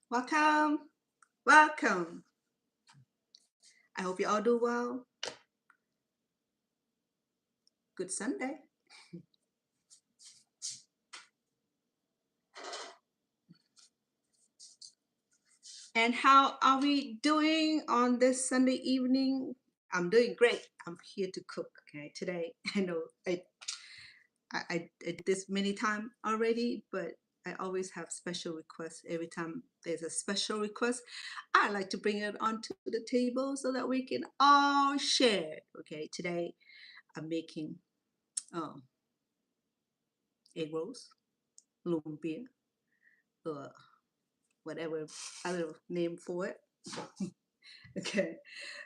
Welcome, welcome. I hope you all do well. Good Sunday. And how are we doing on this Sunday evening? I'm doing great. I'm here to cook. Okay, today I know I did this many times already, but I always have special requests. Every time there's a special request, I like to bring it onto the table so that we can all share. Okay, today I'm making um, egg rolls, lumpia, or whatever other name for it. Okay,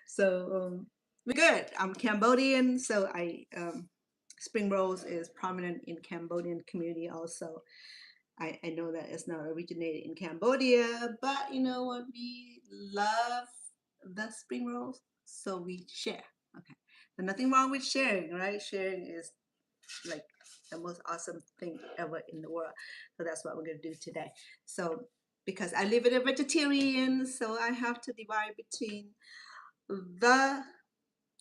so we're good. I'm Cambodian, so I spring rolls is prominent in Cambodian community also. I know that it's not originated in Cambodia, but you know what? We love the spring rolls, so we share. Okay, so nothing wrong with sharing, right? Sharing is like the most awesome thing ever in the world. So that's what we're gonna do today. So because I live in a vegetarian, so I have to divide between the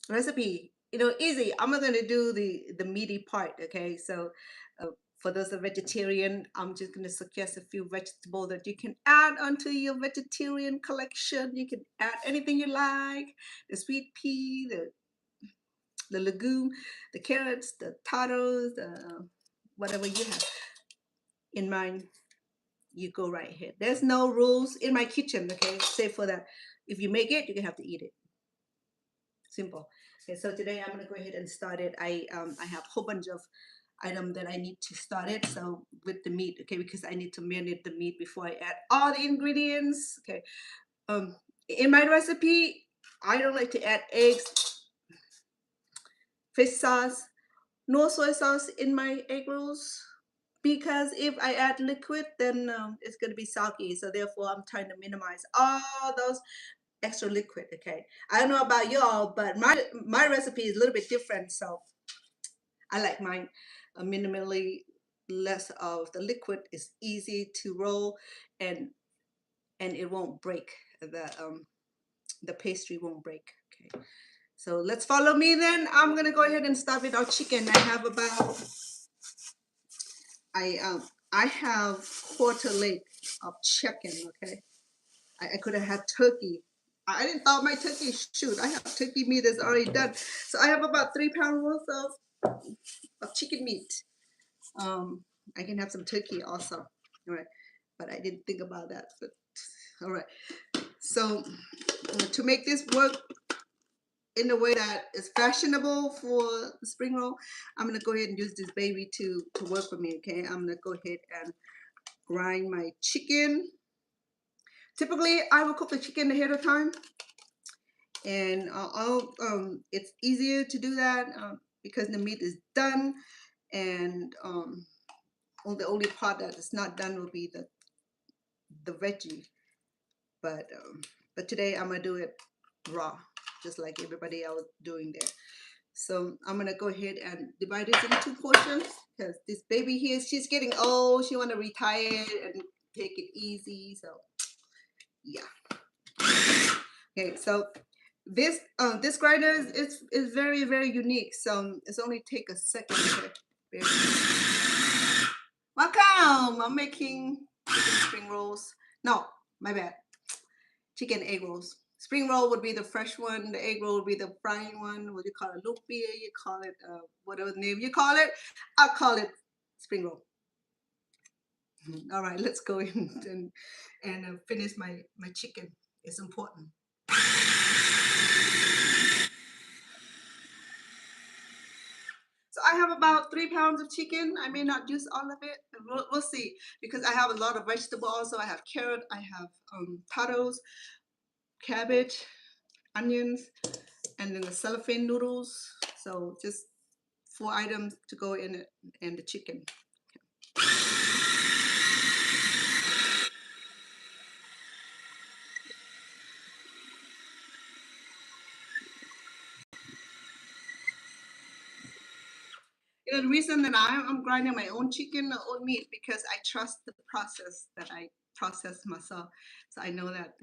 recipe. You know, easy. I'm not gonna do the meaty part. Okay, so for those of vegetarian, I'm just gonna suggest a few vegetables that you can add onto your vegetarian collection. You can add anything you like: the sweet pea, the legume, the carrots, the potatoes, the whatever you have in mind. You go right ahead. There's no rules in my kitchen. Okay, save for that. If you make it, you can have to eat it. Simple. Okay, so today I'm gonna go ahead and start it. I have a whole bunch of items that I need to start it. So with the meat, okay, because I need to marinate the meat before I add all the ingredients. Okay. Um, in my recipe, I don't like to add eggs, fish sauce, no soy sauce in my egg rolls because if I add liquid, then it's gonna be soggy. So therefore, I'm trying to minimize all those extra liquid. Okay, I don't know about y'all, but my recipe is a little bit different. So I like mine minimally less of the liquid. It's easy to roll, and it won't break. The pastry won't break. Okay, so let's follow me then. I'm gonna go ahead and start with our chicken. I have quarter leg of chicken. Okay, I could have had turkey. I didn't thought my turkey. Shoot, I have turkey meat that's already done. So I have about 3 pounds worth of chicken meat. Um, I can have some turkey also. All right, but I didn't think about that. But all right. So to make this work in a way that is fashionable for the spring roll, I'm gonna go ahead and use this baby to work for me. Okay, I'm gonna go ahead and grind my chicken. Typically, I will cook the chicken ahead of time, and it's easier to do that because the meat is done, and the only part that is not done will be the veggie. But today I'm gonna do it raw, just like everybody else doing there. So I'm gonna go ahead and divide this into 2 portions because this baby here, she's getting old. She wanna retire and take it easy. So yeah. Okay, so this grinder is very unique. So it's only take a second. Okay. Welcome. I'm making chicken spring rolls. No, my bad. Chicken egg rolls. Spring roll would be the fresh one. The egg roll would be the frying one. What do you call it? Lumpia. You call it whatever name you call it. I'll call it spring roll. All right, let's go in and finish my chicken. It's important. So I have about 3 pounds of chicken. I may not use all of it. We'll see because I have a lot of vegetable also. I have carrot, I have potatoes, cabbage, onions, and then the cellophane noodles. So just 4 items to go in it and the chicken. You know, the reason that I'm grinding my own chicken, my own meat, because I trust the process that process myself, so I know that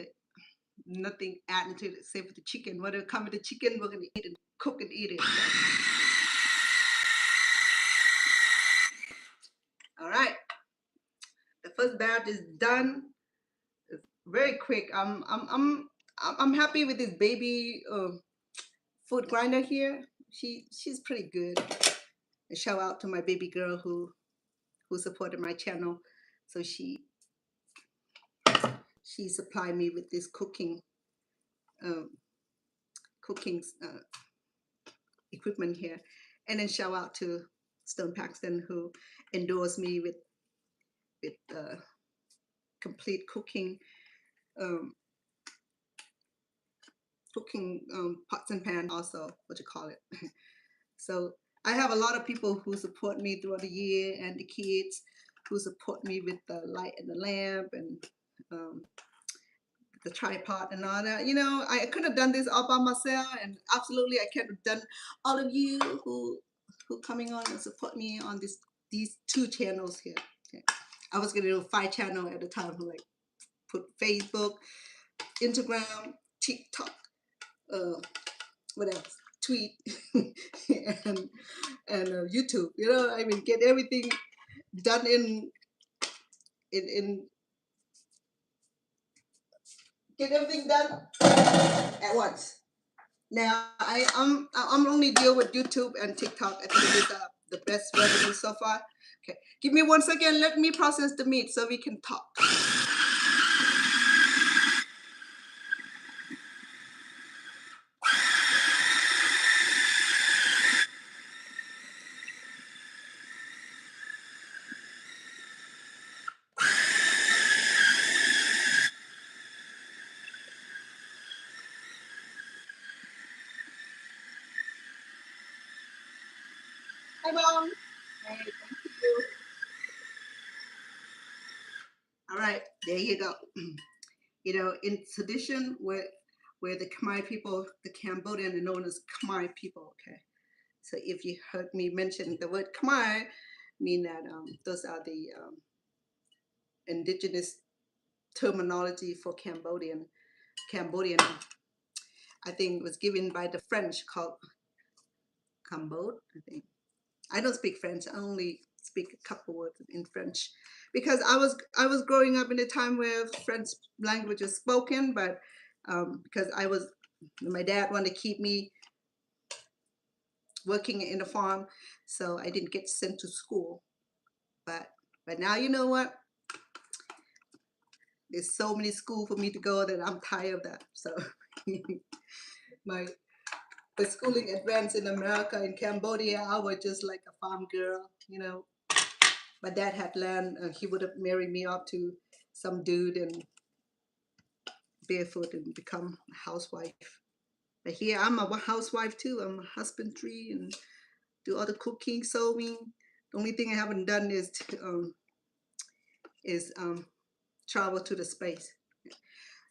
nothing added to it except for the chicken. Whatever come with the chicken, we're gonna eat and cook and eat it. All right, the first batch is done. It's very quick. I'm happy with this baby food grinder here. She's pretty good. And shout out to my baby girl who supported my channel. So she supplied me with this um, cooking equipment here. And then shout out to Stone Paxton who endorsed me with complete cooking um, pots and pans, also what you call it. So I have a lot of people who support me throughout the year, and the kids who support me with the light and the lamp and the tripod and all that. You know, I could have done this all by myself, and absolutely I could have done. All of you who coming on and support me on these 2 channels here. Okay. I was gonna do 5 channel at a time, like put Facebook, Instagram, TikTok, what else? Tweet and YouTube. You know, I mean, get everything done in get everything done at once. Now I'm only deal with YouTube and TikTok. I think it is the best revenue so far. Okay, give me 1 second. Let me process the meat so we can talk. Hi, Mom. Hey, thank you. All right, there you go. You know, in tradition where the Khmer people, the Cambodian are known as Khmer people. Okay, so if you heard me mention the word Khmer, mean that those are the indigenous terminology for Cambodian, I think, was given by the French, called Cambode. I think I don't speak French. I only speak a couple words in French because I was growing up in a time where French language was spoken, but because my dad wanted to keep me working in a farm, so I didn't get sent to school. But now you know what? There's so many schools for me to go that I'm tired of that. So my schooling advanced in America, in Cambodia, I was just like a farm girl, you know. My dad had land, he would have married me off to some dude and barefoot and become a housewife. But here I'm a housewife too. I'm a husbandry and do all the cooking, sewing. The only thing I haven't done is travel to the space.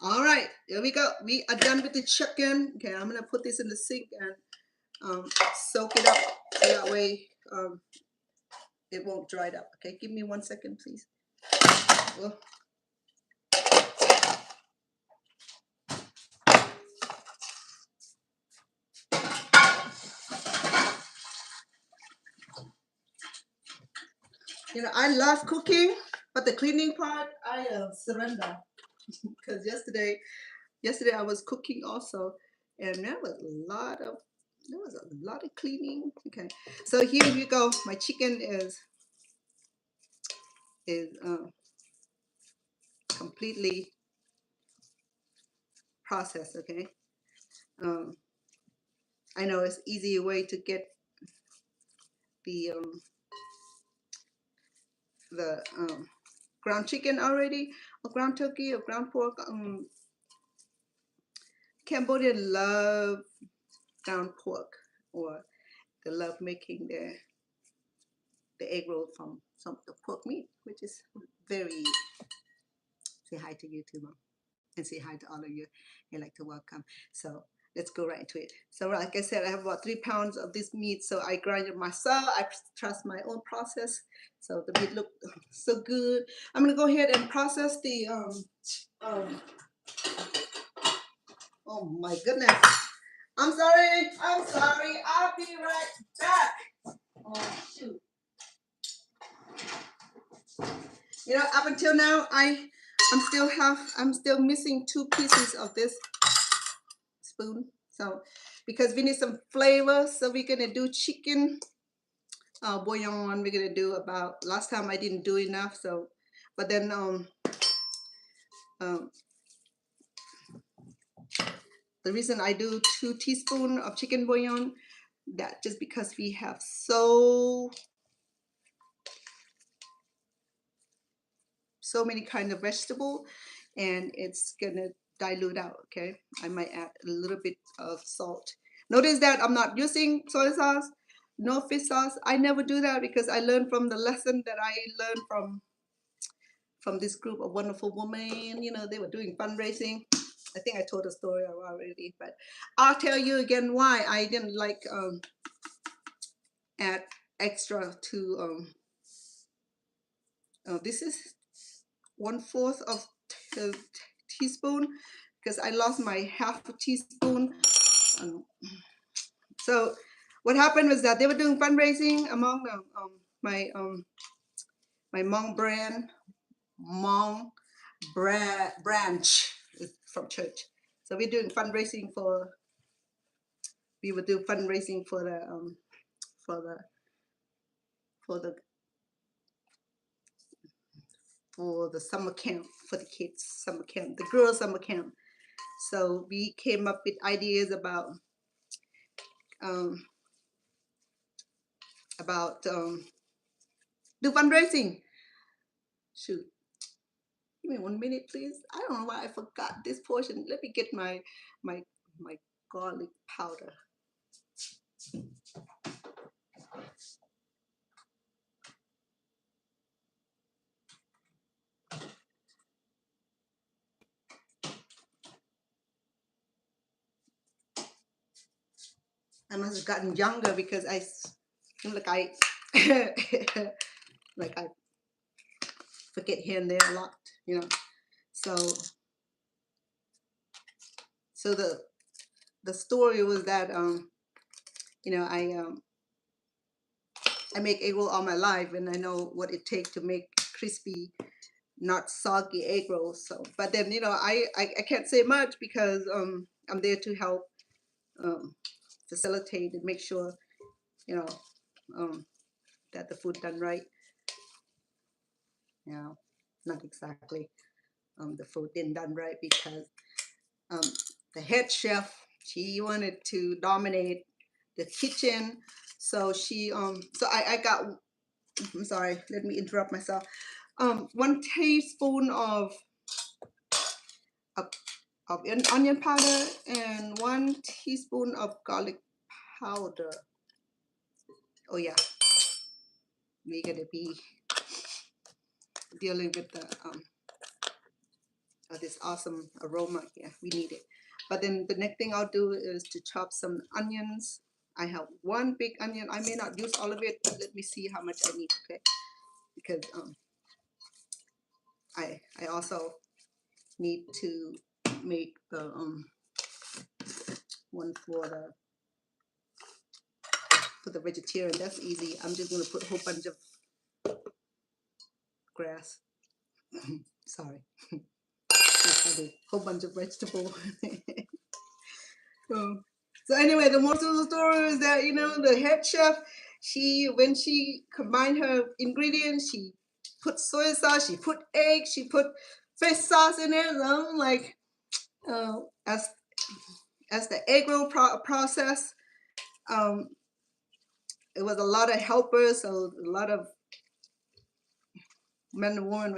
All right, there we go. We are done with the chicken. Okay, I'm gonna put this in the sink and soak it up so that way it won't dry it up. Okay, give me 1 second, please. Well, you know, I love cooking, but the cleaning part, I surrender. Because yesterday I was cooking also, and there was a lot of cleaning. Okay, so here you go. My chicken is completely processed. Okay, um, I know it's easier way to get the ground chicken already, or ground turkey, or ground pork. Cambodian love ground pork, or they love making the egg roll from some the pork meat, which is very. Say hi to you too, Mom, and say hi to all of you. I like to welcome. So let's go right into it. So like I said, I have about 3 pounds of this meat. So I grind it myself. I trust my own process. So the meat look so good. I'm gonna go ahead and process the um oh my goodness. I'm sorry. I'm sorry. I'll be right back. Oh shoot. You know, up until now, I'm still missing 2 pieces of this spoon. So because we need some flavor, so we're gonna do chicken bouillon. We're gonna do about, last time I didn't do enough, so but then um the reason I do 2 teaspoons of chicken bouillon, that just because we have so many kind of vegetable, and it's gonna dilute out. Okay, I might add a little bit of salt. Notice that I'm not using soy sauce, no fish sauce. I never do that because I learned from the lesson that I learned from this group of wonderful women. You know, they were doing fundraising. I think I told a story already, but I'll tell you again why I didn't like add extra to this is 1/4 of a teaspoon, because I lost my half a teaspoon. So what happened was that they were doing fundraising among my my Hmong branch from church. So we're doing fundraising for, we would do fundraising for for the for the for the summer camp for the kids, summer camp, the girls summer camp. So we came up with ideas um, about do fundraising. Shoot, give me 1 minute, please. I don't know why I forgot this portion. Let me get my my garlic powder. I must have gotten younger because I feel like I like I forget here and there a lot, you know. So the story was that you know, I make egg roll all my life, and I know what it takes to make crispy, not soggy egg rolls. So, but then, you know, I can't say much because I'm there to help um, facilitate and make sure, you know, that the food done right. You know, not exactly the food didn't done right because um, the head chef, she wanted to dominate the kitchen. So I got, I'm sorry, let me interrupt myself. 1 teaspoon of, of onion powder and 1 teaspoon of garlic powder. Oh yeah, we're gonna be dealing with the this awesome aroma here. We need it. But then the next thing I'll do is to chop some onions. I have 1 big onion. I may not use all of it, but let me see how much I need. Okay, because I also need to make the one for the vegetarian. That's easy. I'm just gonna put a whole bunch of grass. Sorry. Yes, I do. Whole bunch of vegetable. So anyway, the moral of the story is that, you know, the head chef, when she combined her ingredients, she put soy sauce, she put egg, she put fish sauce in there. So I'm like, uh, as as the egg roll process, um, it was a lot of helpers, so a lot of men and women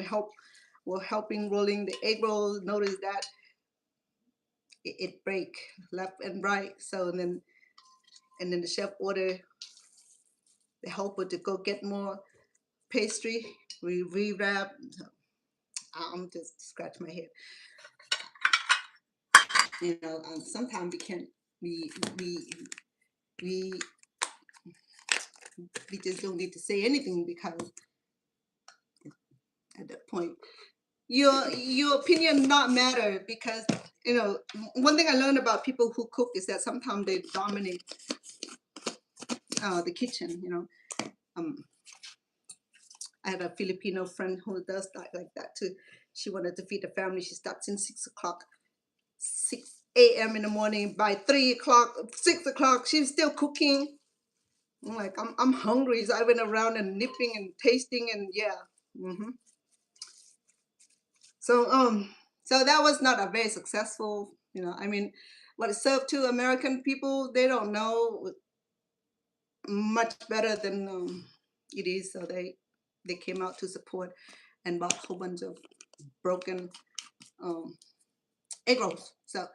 were helping rolling the egg roll. Notice that it break left and right. So and then the chef ordered the helper to go get more pastry. We rewrap. I'm just scratch my head. You know, sometimes we can we we we we just don't need to say anything, because at that point your opinion not matter, because one thing I learned about people who cook is that sometimes they dominate the kitchen. I have a Filipino friend who does that, like that too. She wanted to feed the family. She starts in 6 o'clock, 6 a.m. in the morning. By 3 o'clock, 6 o'clock, she's still cooking. I'm like, I'm hungry. So I went around and nipping and tasting, and yeah. So that was not a very successful. I mean, what it served to American people, they don't know much better than it is. So they came out to support and bought a whole bunch of broken egg rolls. So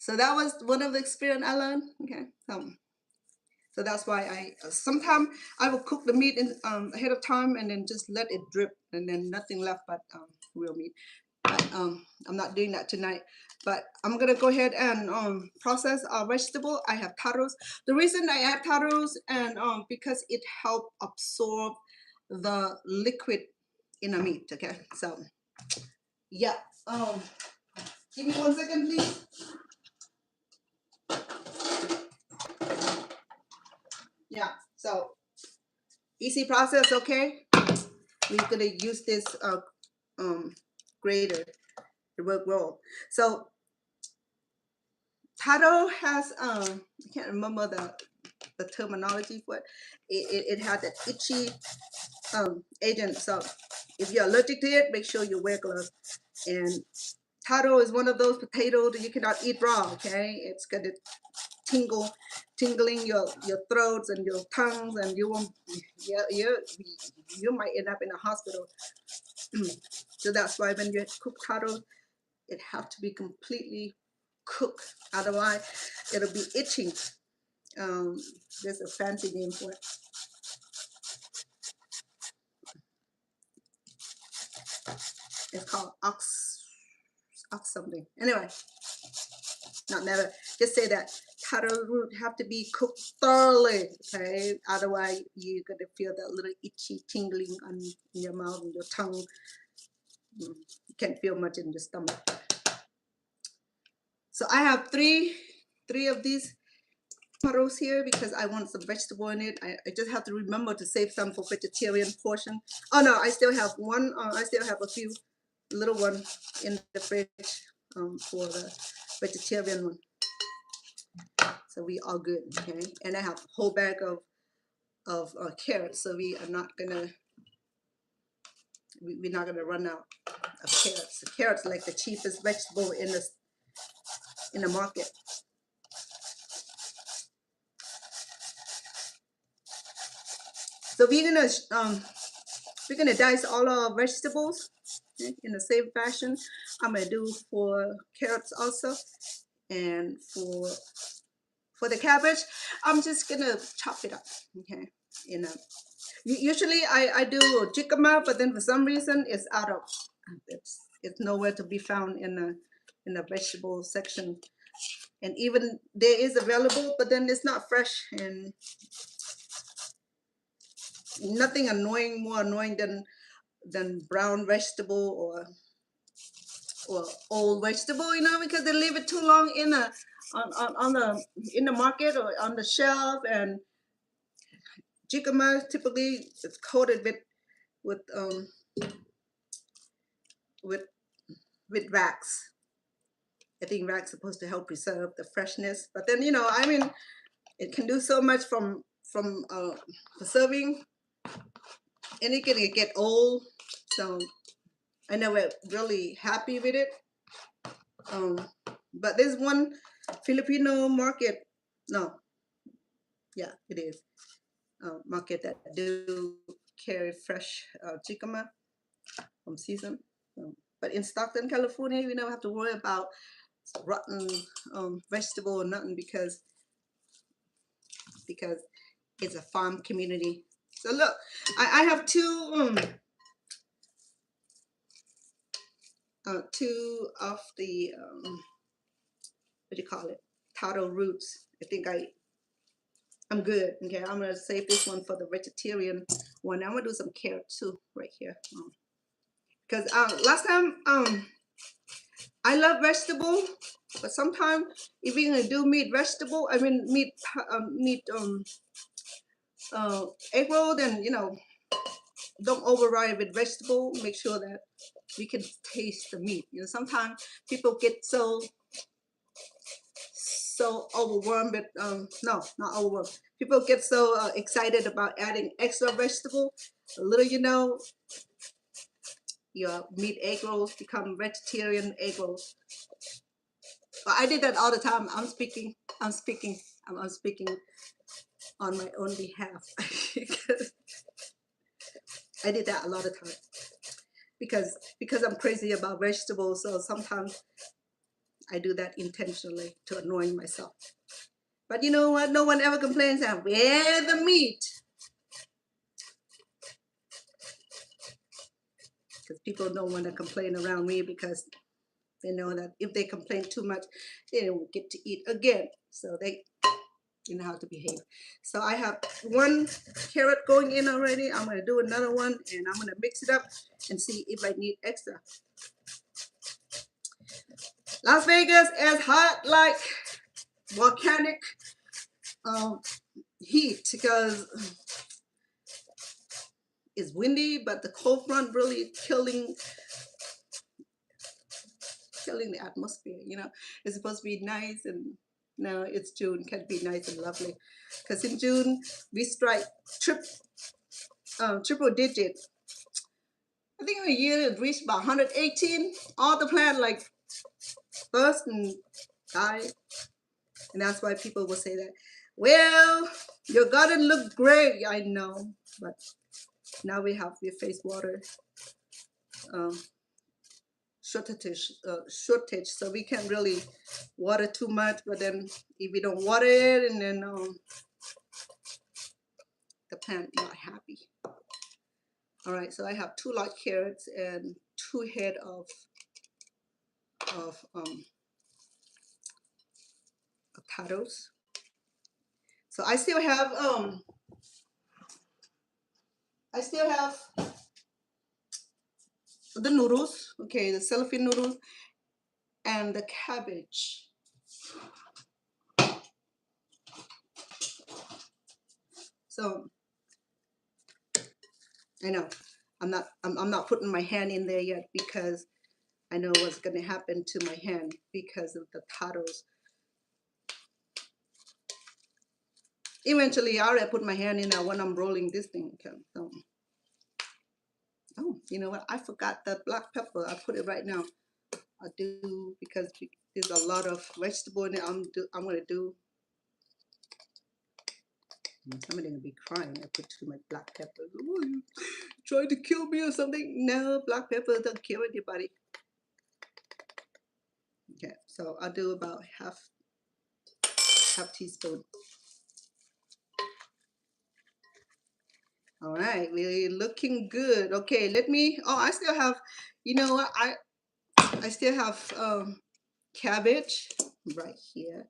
that was one of the experience I learned. Okay, so that's why sometimes I will cook the meat ahead of time and then just let it drip, and then nothing left but real meat. But I'm not doing that tonight. But I'm gonna go ahead and process our vegetable. I have taros. The reason I add taros and because it helps absorb the liquid in a meat. Okay, so yeah. Give me 1 second, please. Yeah. So easy process. Okay, we're gonna use this grater to work roll. So taro has I can't remember the terminology for it. It had that itchy agent. So if you're allergic to it, make sure you wear gloves. And taro is one of those potatoes that you cannot eat raw. Okay, it's gonna tingling your throats and your tongues, and you won't. You might end up in a hospital. So that's why when you cook taro, it have to be completely cooked. Otherwise, it'll be itching. There's a fancy name for it. It's called ox something. Anyway, not matter. Just say that taro root have to be cooked thoroughly. Okay, otherwise you're gonna feel that little itchy tingling on your mouth and your tongue. You can't feel much in your stomach. So I have three of these taros here because I want some vegetable in it. I just have to remember to save some for vegetarian portion. Oh no, I still have one. I still have a few little one in the fridge for the vegetarian one. So we all good. Okay, and I have a whole bag of carrots. So we are not gonna we're not gonna run out of carrots. The carrots like the cheapest vegetable in the market. So we're gonna dice all our vegetables in the same fashion. I'm gonna do for carrots also, and for the cabbage, I'm just gonna chop it up. Okay, usually I do jicama, but then for some reason it's out of it's nowhere to be found in the vegetable section, and even there is available, but then it's not fresh, and nothing more annoying than brown vegetable or old vegetable, because they leave it too long in the market or on the shelf. And jicama typically is coated with with with wax. I think wax is supposed to help preserve the freshness, but then I mean, it can do so much from preserving, and it can get old. So I never really happy with it. But there's one Filipino market. No, yeah, it is market that do carry fresh jicama from season. But in Stockton, California, we never have to worry about rotten vegetable or nothing because it's a farm community. So look, I have two of the what do you call it? taro roots. I think I'm good. Okay, I'm gonna save this one for the vegetarian one. I'm gonna do some carrot too right here. Because last time I love vegetable, but sometimes if you're gonna do meat vegetable, I mean meat egg roll, then don't override with vegetable. Make sure that we can taste the meat. Sometimes people get so overwhelmed, but no, not overwhelmed. People get so excited about adding extra vegetable. A little, your meat egg rolls become vegetarian egg rolls. But I did that all the time. I'm speaking on my own behalf. I did that a lot of times because I'm crazy about vegetables. So sometimes I do that intentionally to annoy myself. But you know what? No one ever complains that where the meat. Because people don't want to complain around me because they know that if they complain too much, they don't get to eat again. So they know how to behave. So I have one carrot going in already. I'm going to do another one and I'm going to mix it up and see if I need extra. Las Vegas is hot like volcanic heat because it's windy, but the cold front really killing the atmosphere. It's supposed to be nice, and now it's June, can be nice and lovely because in June we strike triple digit. I think in a year it reached about 118. All the plant like burst and die, and that's why people will say that, well, your garden looked great. I know, but now we face water shortage, so we can't really water too much. But then if we don't water it, and then the plant not happy. All right, so I have 2 large carrots and 2 head of potatoes. So I still have the noodles, okay, the cellophane noodles and the cabbage. So I know I'm not putting my hand in there yet because I know what's going to happen to my hand because of the potatoes. Eventually, I already put my hand in there when I'm rolling this thing. Okay, so. Oh, you know what? I forgot that black pepper. I put it right now. I do because there's a lot of vegetable in it. I'm gonna do. Somebody gonna be crying. I put too much black pepper. Oh, you trying to kill me or something? No, black pepper don't kill anybody. Okay, so I'll do about half teaspoon. All right, we're looking good. Okay, let me. Oh, I still have. You know what? I still have cabbage right here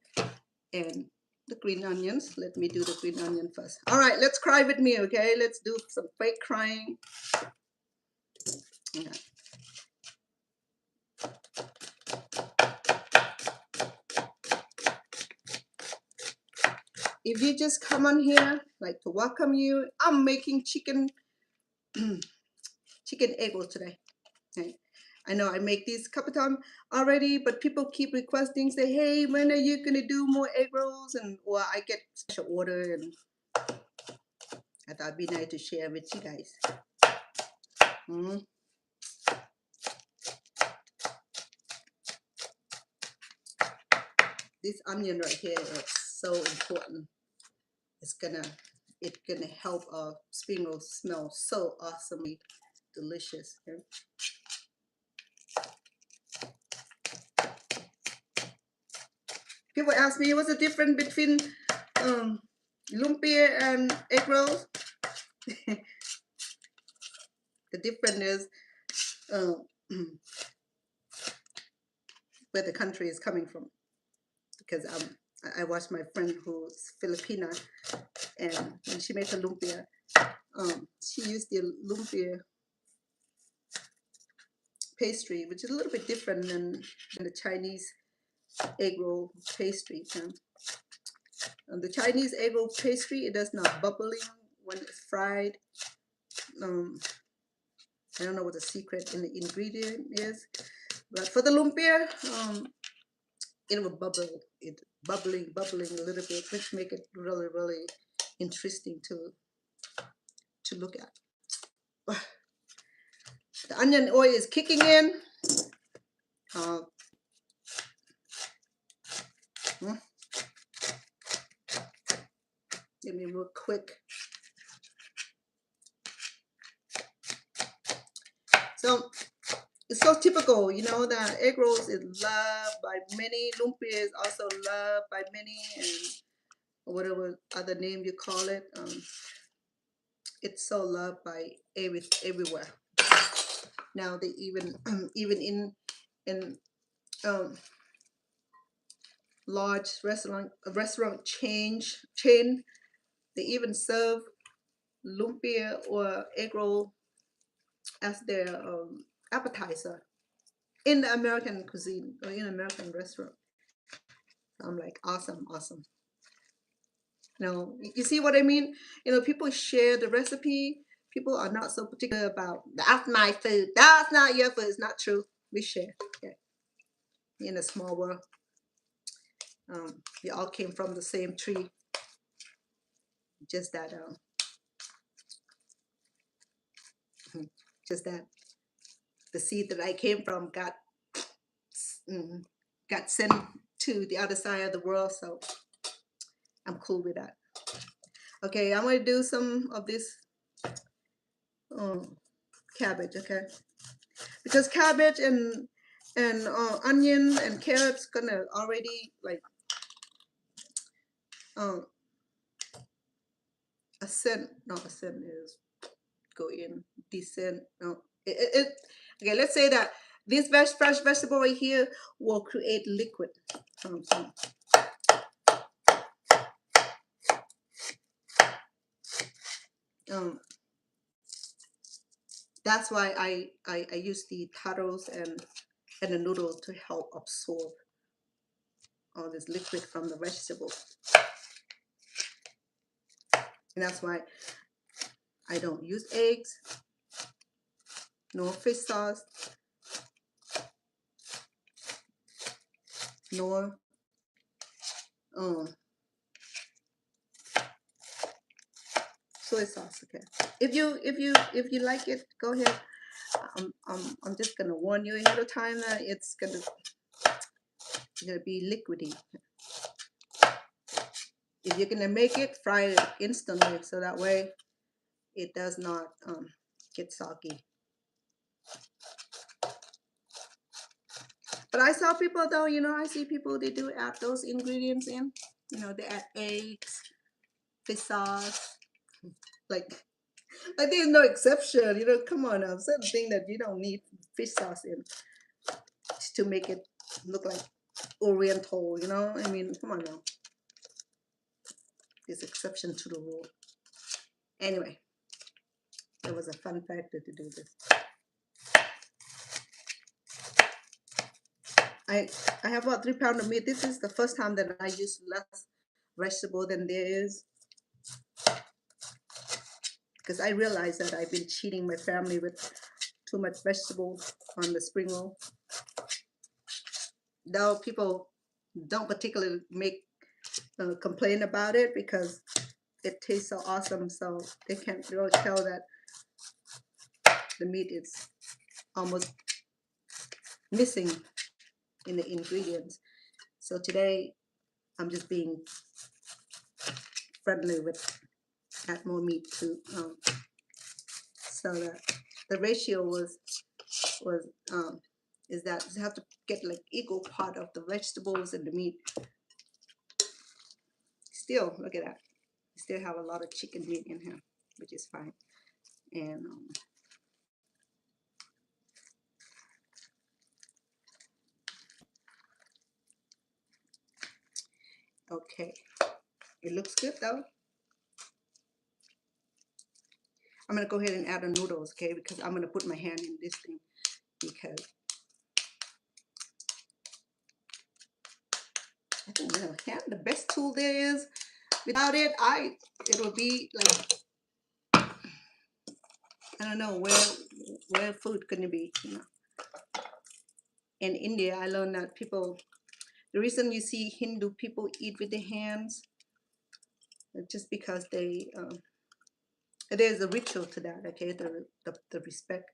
and the green onions. Let me do the green onion first. All right, let's cry with me, okay? Let's do some fake crying. Okay. If you just come on here, I'd like to welcome you. I'm making chicken egg roll today. Okay. I know I make these a couple times already, but people keep requesting, say, hey, when are you gonna do more egg rolls? And or I get special order, and I thought it'd be nice to share with you guys. This onion right here is so important. It's gonna help our spring rolls smell so awesomely delicious. Okay? People ask me what's the difference between lumpia and egg rolls. The difference is where the country is coming from. Because I watched my friend who's Filipina, and when she makes a lumpia, she used the lumpia pastry, which is a little bit different than the Chinese egg roll pastry. And the Chinese egg roll pastry, it does not bubbling when it's fried. I don't know what the secret in the ingredient is, but for the lumpia, it will bubble, bubbling a little bit, which make it really, really interesting to look at. The onion oil is kicking in. Let me real quick. So it's so typical, you know, that egg rolls is loved by many. Lumpia is also loved by many, and whatever other name you call it. It's so loved by everywhere. Now they even even in large restaurant chain, they even serve lumpia or egg roll as their appetizer in the American cuisine or in American restaurant. I'm like, awesome. Now, you see what I mean? You know, people share the recipe. People are not so particular about, that's my food, that's not your food. It's not true. We share. Okay. In a small world. We all came from the same tree. Just that the seed that I came from got sent to the other side of the world, so I'm cool with that. Okay, I'm gonna do some of this cabbage, okay? Because cabbage and onion and carrots gonna already like ascend. No, ascend is go in. Descend. No, okay. Let's say that this fresh vegetable right here will create liquid. That's why I use the taros and the noodles to help absorb all this liquid from the vegetable. And that's why I don't use eggs, nor fish sauce, nor soy sauce. Okay, if you like it, go ahead. I'm just gonna warn you ahead of time that it's gonna be liquidy. If you're gonna make it, fry it instantly so that way it does not get soggy. But I saw people though, you know, I see people, they do add those ingredients in. You know, they add eggs, fish sauce, like there's no exception. You know, come on now, certain thing that you don't need fish sauce in to make it look like Oriental. You know, I mean, come on now. There's exception to the rule. Anyway, that was a fun factor to do this. I have about 3 pounds of meat. This is the first time that I use less vegetable than there is, because I realized that I've been cheating my family with too much vegetable on the spring roll. Though people don't particularly complain about it because it tastes so awesome, so they can't really tell that the meat is almost missing in the ingredients. So today I'm just being friendly with add more meat to so that the ratio is that you have to get like equal part of the vegetables and the meat. Still, look at that. You still have a lot of chicken meat in here, which is fine. And Okay, it looks good though. I'm gonna go ahead and add the noodles, okay, because I'm gonna put my hand in this thing because I think, you know, hand the best tool there is. Without it, it would be like, I don't know where food gonna be, you know. In India, I learned that the reason you see Hindu people eat with their hands, just because there's a ritual to that, okay, the respect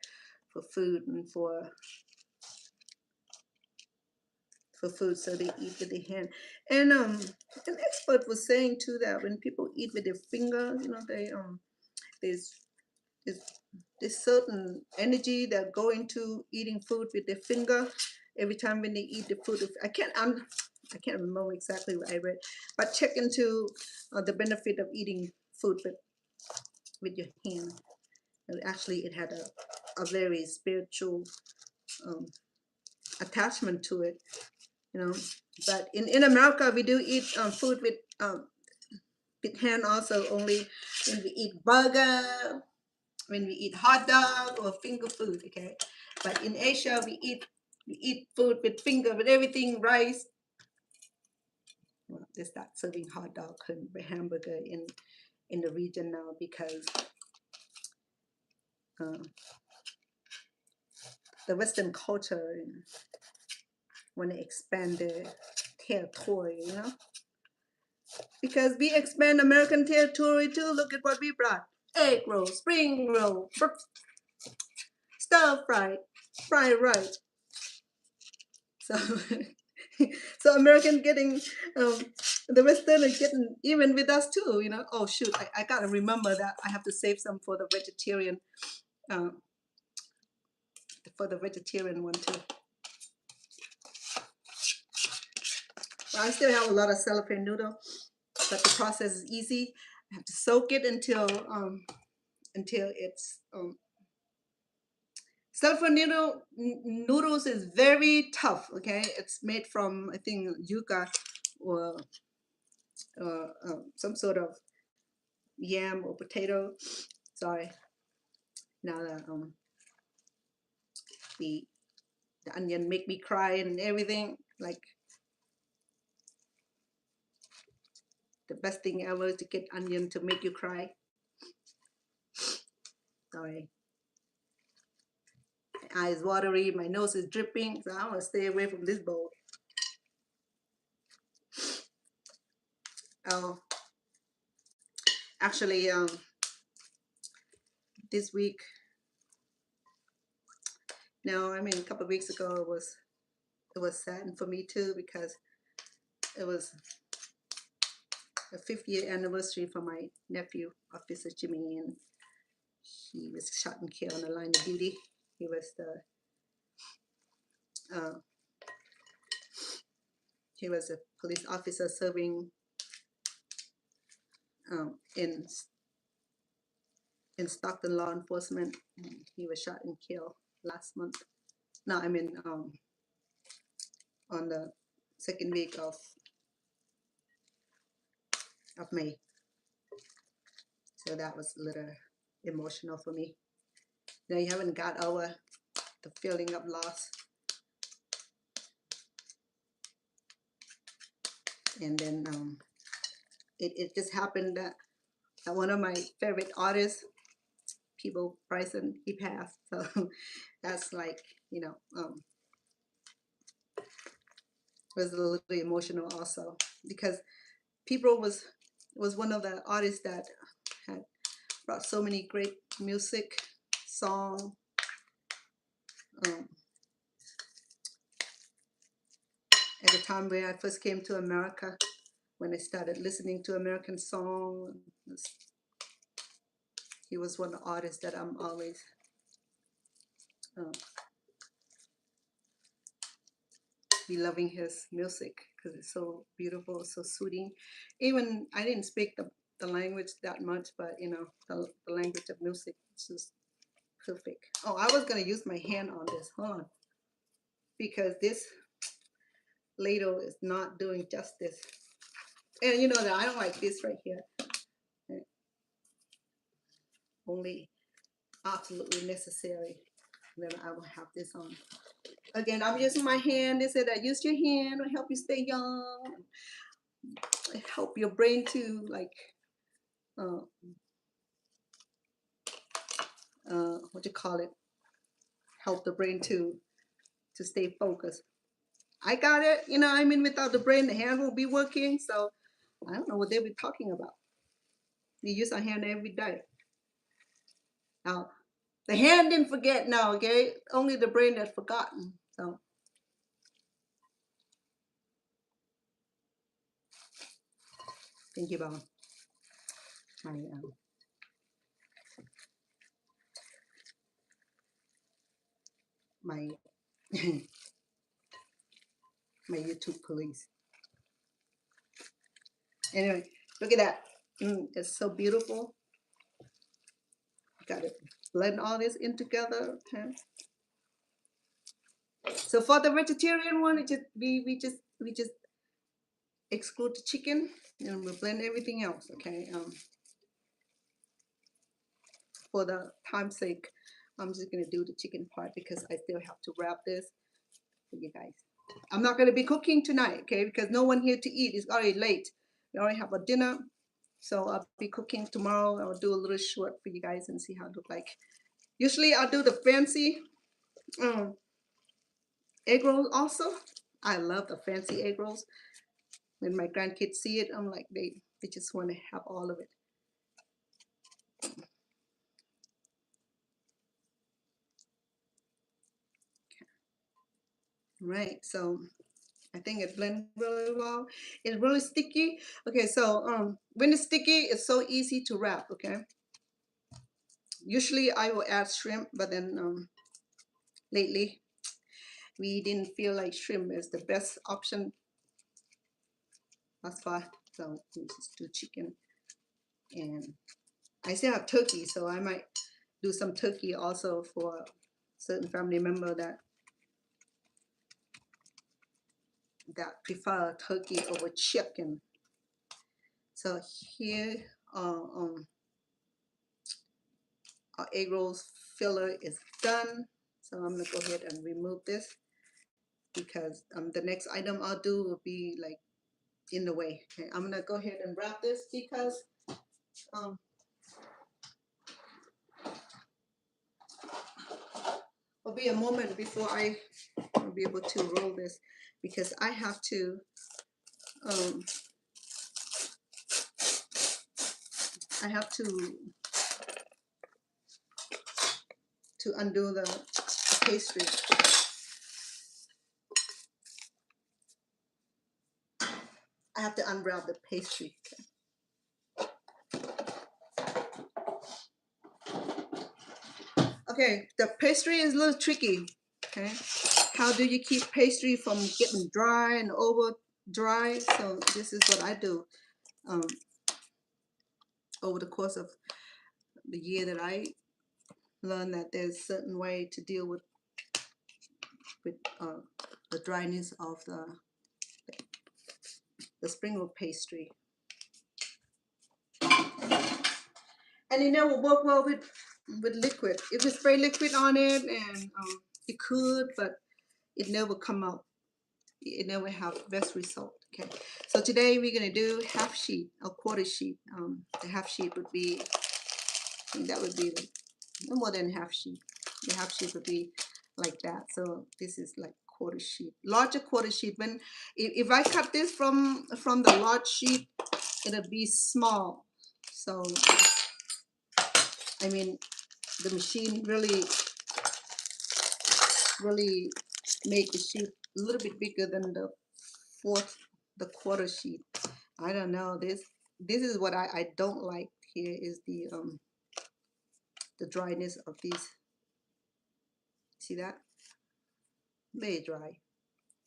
for food and for food, so they eat with their hand. And an expert was saying too that when people eat with their fingers, you know, there's there's there's certain energy that go into eating food with their finger every time when they eat the food. I can't remember exactly what I read, but check into the benefit of eating food with your hand. And actually, it had a very spiritual um, attachment to it, you know. But in America, we do eat food with hand also, only when we eat burger, when we eat hot dog or finger food, okay. But in Asia, we eat food with finger, with everything, rice. Well, they start serving hot dog and hamburger in the region now because uh, the Western culture want to expand their territory, you know. Because we expand American territory too. Look at what we brought: egg roll, spring roll, stir fry, fried rice. So, so American getting the Western is getting even with us too. You know. Oh shoot! I gotta remember that I have to save some uh, for the vegetarian one too. But I still have a lot of cellophane noodle, but the process is easy. I have to soak it until it's cellophane noodles is very tough. Okay, it's made from, I think, yuca or some sort of yam or potato. Sorry, now the the onion make me cry and everything. Like the best thing ever to get onion to make you cry. Sorry, my eyes watery, my nose is dripping, so I want to stay away from this bowl. Oh, actually, this week, no, I mean a couple of weeks ago, it was sad for me too because it was the 50th anniversary for my nephew, Officer Jimmy, and he was shot and killed on the line of duty. He was uh, a police officer serving in Stockton law enforcement. He was shot and killed last month. No, I mean on the second week of May. So that was a little emotional for me. Now you haven't got over the feeling of loss. And then it just happened that one of my favorite artists, People Bryson, he passed. So that's like, you know, was a little emotional also because People was one of the artists that had brought so many great music, song. Um, at the time where I first came to America, when I started listening to American song, he was one of the artists that I'm always be loving his music because it's so beautiful, so soothing. Even I didn't speak the language that much, but you know, the language of music is just perfect. Oh, I was gonna use my hand on this, hold on, because this ladle is not doing justice And you know that I don't like this right here. Only absolutely necessary. And then I will have this on. Again, I'm using my hand. They said that use your hand will help you stay young. Help your brain to like uh, what you call it? Help the brain to stay focused. I got it. You know, I mean, without the brain, the hand won't be working. So I don't know what they were talking about. We use our hand every day. Now, the hand didn't forget now, okay? Only the brain that's forgotten. So thank you about my my YouTube police. Anyway, look at that. It's so beautiful. Got to blend all this in together. Okay. So for the vegetarian one, we just exclude the chicken and we blend everything else. Okay. For the time's sake, I'm just gonna do the chicken part because I still have to wrap this for you guys. I'm not gonna be cooking tonight, okay? Because no one here to eat. It's already late. We already have a dinner, so I'll be cooking tomorrow. I'll do a little short for you guys and see how it look like. Usually I'll do the fancy egg rolls also. I love the fancy egg rolls. When my grandkids see it, I'm like they just want to have all of it. Right, so I think it blends really well. It's really sticky. Okay, so when it's sticky, it's so easy to wrap. Okay, usually I will add shrimp, but then lately we didn't feel like shrimp is the best option. That's why. So we just do chicken, and I still have turkey, so I might do some turkey also for certain family member that prefer turkey over chicken. So here our egg rolls filler is done. So I'm gonna go ahead and remove this because the next item I'll do will be like in the way. Okay, I'm gonna go ahead and wrap this because it'll be a moment before I'll be able to roll this because I have to um, I have to undo the pastry. I have to unwrap the pastry. Okay, the pastry is a little tricky. Okay, how do you keep pastry from getting dry and over dry? So this is what I do over the course of the year that I learned that there's a certain way to deal with the dryness of the spring roll pastry. And it never work well with liquid. If you spray liquid on it, and it could, but it never come out. It never have best result. Okay, so today we're gonna do half sheet or quarter sheet. The half sheet would be, I think that would be no more than half sheet. The half sheet would be like that. So this is like quarter sheet, larger quarter sheet. When if I cut this from the large sheet, it'll be small. So I mean, the machine really make the sheet a little bit bigger than the quarter sheet. I don't know, this is what I don't like here is the dryness of these. See that? Very dry.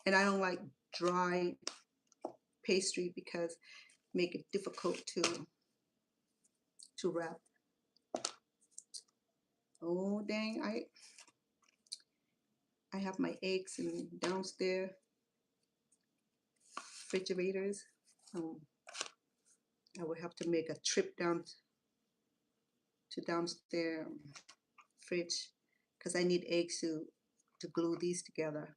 And I don't like dry pastry because make it difficult to wrap. Oh dang, I have my eggs in downstairs refrigerators. I will have to make a trip down to downstairs fridge because I need eggs to glue these together.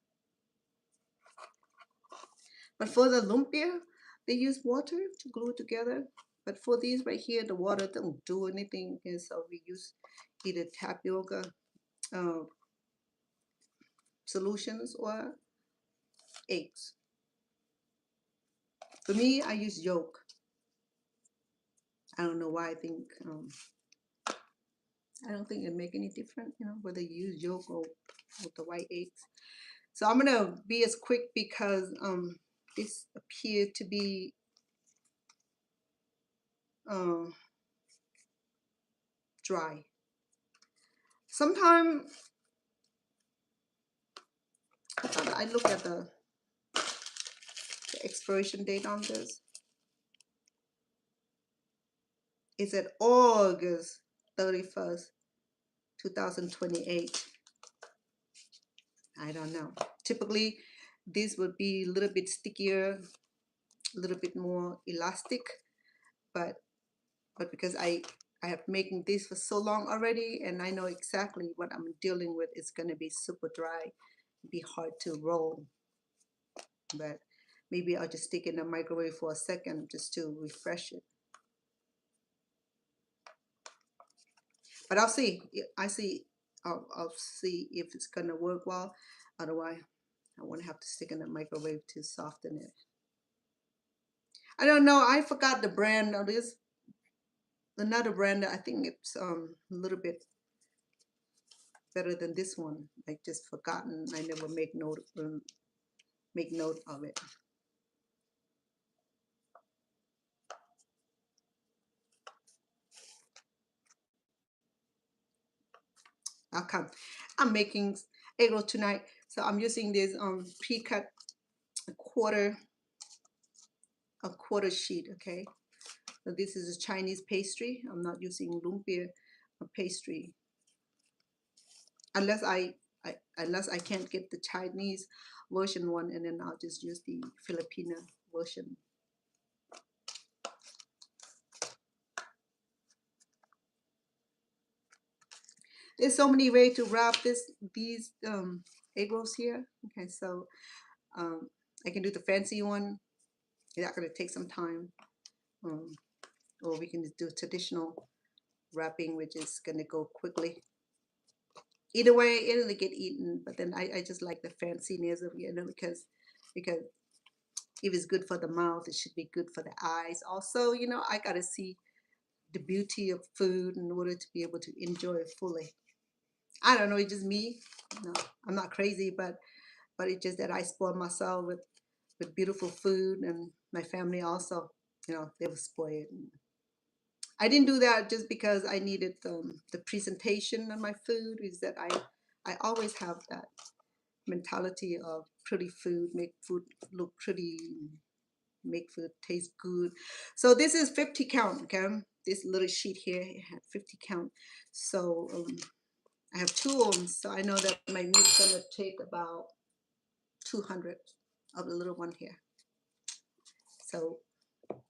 But for the lumpia, they use water to glue together. But for these right here, the water don't do anything, and so we use either tapioca uh, solutions or eggs. For me, I use yolk. I don't know why. I don't think it make any difference, whether you use yolk or with the white eggs. So I'm gonna be as quick because this appeared to be uh, dry. Sometimes I look at the expiration date on this. It's at August 31st, 2028. I don't know. Typically, this would be a little bit stickier, a little bit more elastic, but because I have making this for so long already, and I know exactly what I'm dealing with. It's gonna be super dry, be hard to roll. But maybe I'll just stick it in the microwave for a second just to refresh it. But I'll see. I'll see if it's gonna work well. Otherwise, I won't have to stick in the microwave to soften it. I don't know. I forgot the brand of this. Another brand that I think it's a little bit better than this one. I just forgotten. I never make note of it. I'll come. I'm making egg roll tonight, so I'm using this pre-cut a quarter sheet. Okay, so this is a Chinese pastry. I'm not using lumpia pastry unless unless I can't get the Chinese version one, and then I'll just use the Filipino version. There's so many ways to wrap these egg rolls here. Okay, so I can do the fancy one. That's gonna take some time, or we can just do traditional wrapping, which is gonna go quickly. Either way, it'll get eaten. But then I just like the fanciness of because if it's good for the mouth, it should be good for the eyes. Also, I gotta see the beauty of food in order to be able to enjoy it fully. I don't know, it's just me. No, I'm not crazy, but it's just that I spoil myself with beautiful food, and my family also, they were spoiled. I didn't do that just because I needed the presentation of my food. Is that I always have that mentality of pretty food, make food look pretty, make food taste good. So this is 50 count, okay? This little sheet here, it had 50 count. So I have two of them, so I know that my meat's gonna take about 200 of the little one here. So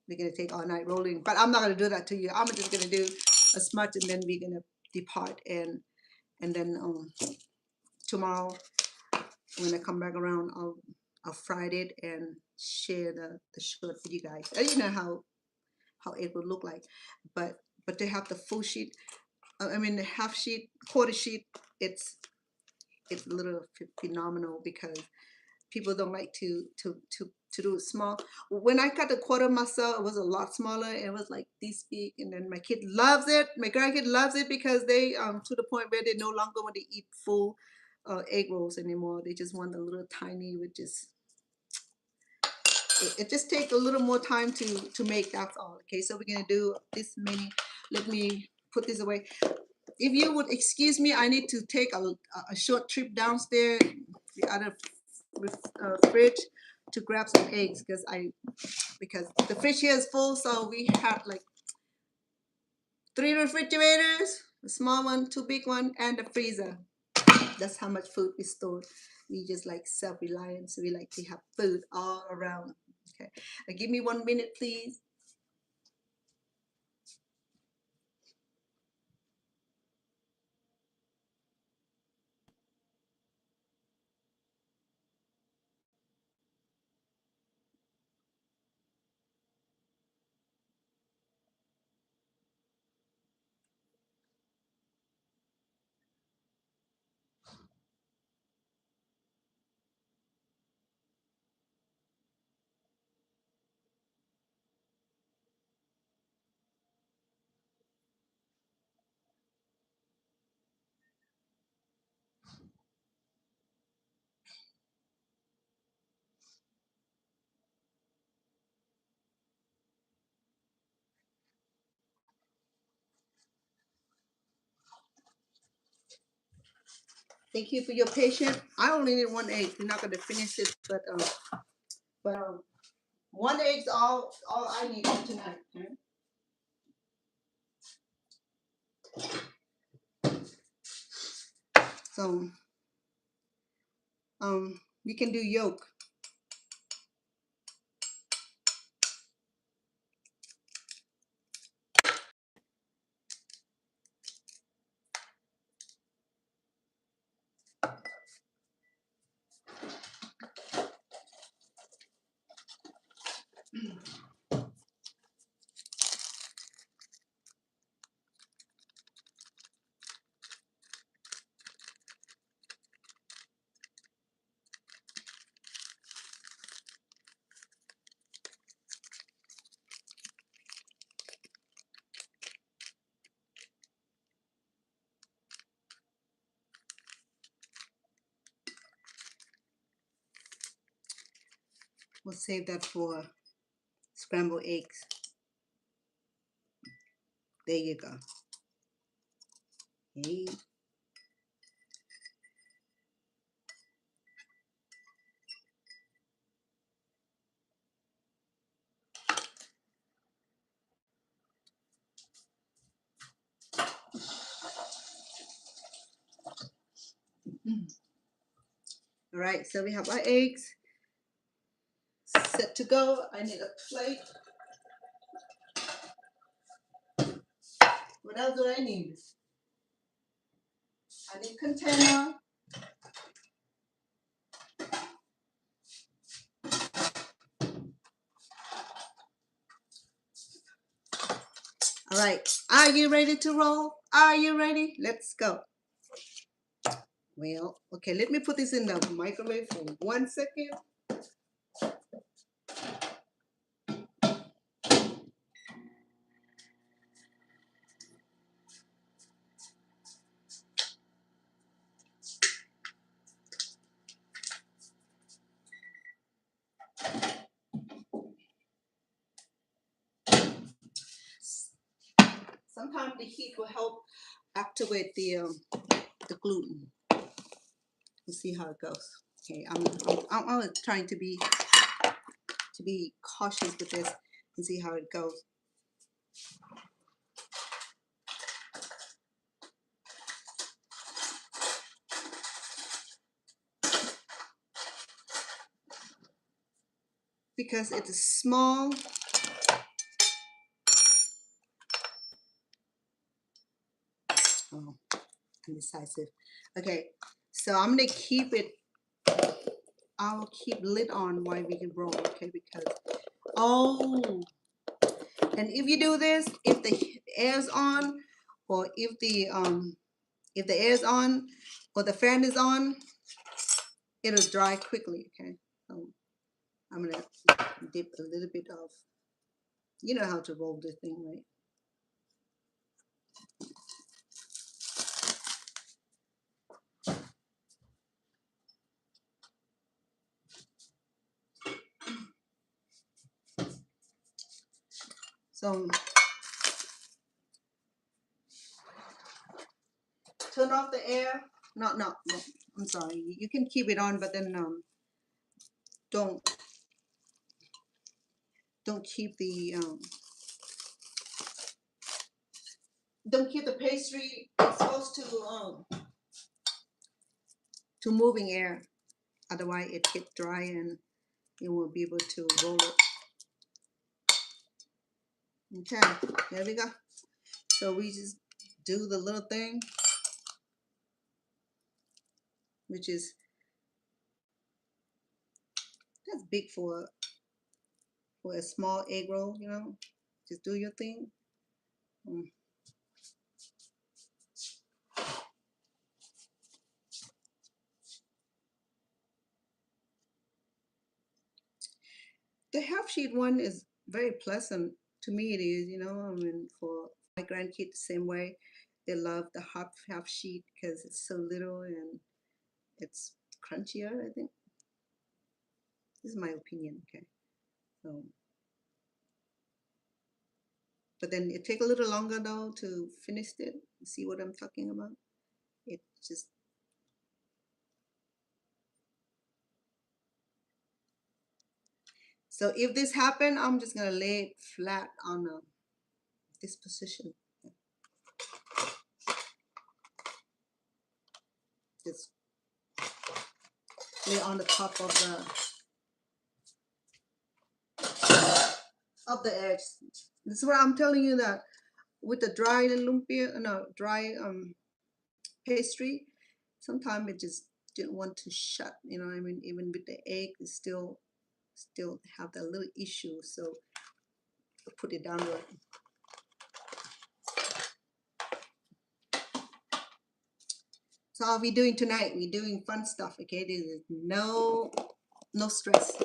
we're gonna take all night rolling, but I'm not gonna do that to you. I'm just gonna do as much, and then we're gonna depart, and then tomorrow when I come back around, I'll fry it and share the short with you guys. And you know how it would look like, but to have the full sheet, I mean the half sheet, quarter sheet, it's a little phenomenal because people don't like to do it small. When I cut the quarter myself, it was a lot smaller. It was like this big, and then my kid loves it. My grandkid loves it because they to the point where they no longer want to eat full egg rolls anymore. They just want a little tiny, which is it just takes a little more time to make. That's all. Okay, so we're gonna do this many. Let me put this away. If you would excuse me, I need to take a short trip downstairs, the other fridge, to grab some eggs because the fridge here is full. So we have like 3 refrigerators, a small one, 2 big one, and a freezer. That's how much food we store. We just like self-reliant, so we like to have food all around. Okay, now give me 1 minute, please. Thank you for your patience. I only need 1 egg. We're not going to finish it, but 1 egg's all I need for tonight. Okay? So we can do yolk. We'll save that for scrambled eggs. There you go. Hey. All right, so we have our eggs set to go. I need a plate. What else do I need? I need container. All right, are you ready to roll? Are you ready? Let's go. Well, okay, let me put this in the microwave for 1 second. Sometimes the heat will help activate the gluten. We'll see how it goes. Okay, I'm trying to be cautious with this and see how it goes. Because it's small. Oh, indecisive. Okay, so I'm gonna keep it. I'll keep lid on while we can roll. Okay, because and if you do this, if the air's on, or if the air's on, or the fan is on, it'll dry quickly. Okay, so I'm gonna dip a little bit of. You know how to roll this thing, right? So turn off the air. No, I'm sorry. You can keep it on, but then don't keep the pastry exposed to moving air. Otherwise, it gets dry and you won't be able to roll it. Okay, there we go. So we just do the little thing, which is that's big for a small egg roll. You know, just do your thing. The half sheet one is very pleasant to me. It is, you know. I mean, for my grandkids, the same way, they love the half sheet because it's so little and it's crunchier. I think this is my opinion. Okay, so but then it take a little longer though to finish it. See what I'm talking about? It just So if this happen, I'm just gonna lay it flat on this position. Just lay on the top of the edge. This is what I'm telling you, that with the dry lumpia, no, dry pastry, sometimes it just didn't want to shut. You know what I mean? Even with the egg, it still have that little issue. So put it downward. So all we doing tonight, we're doing fun stuff. Okay, there's no stress.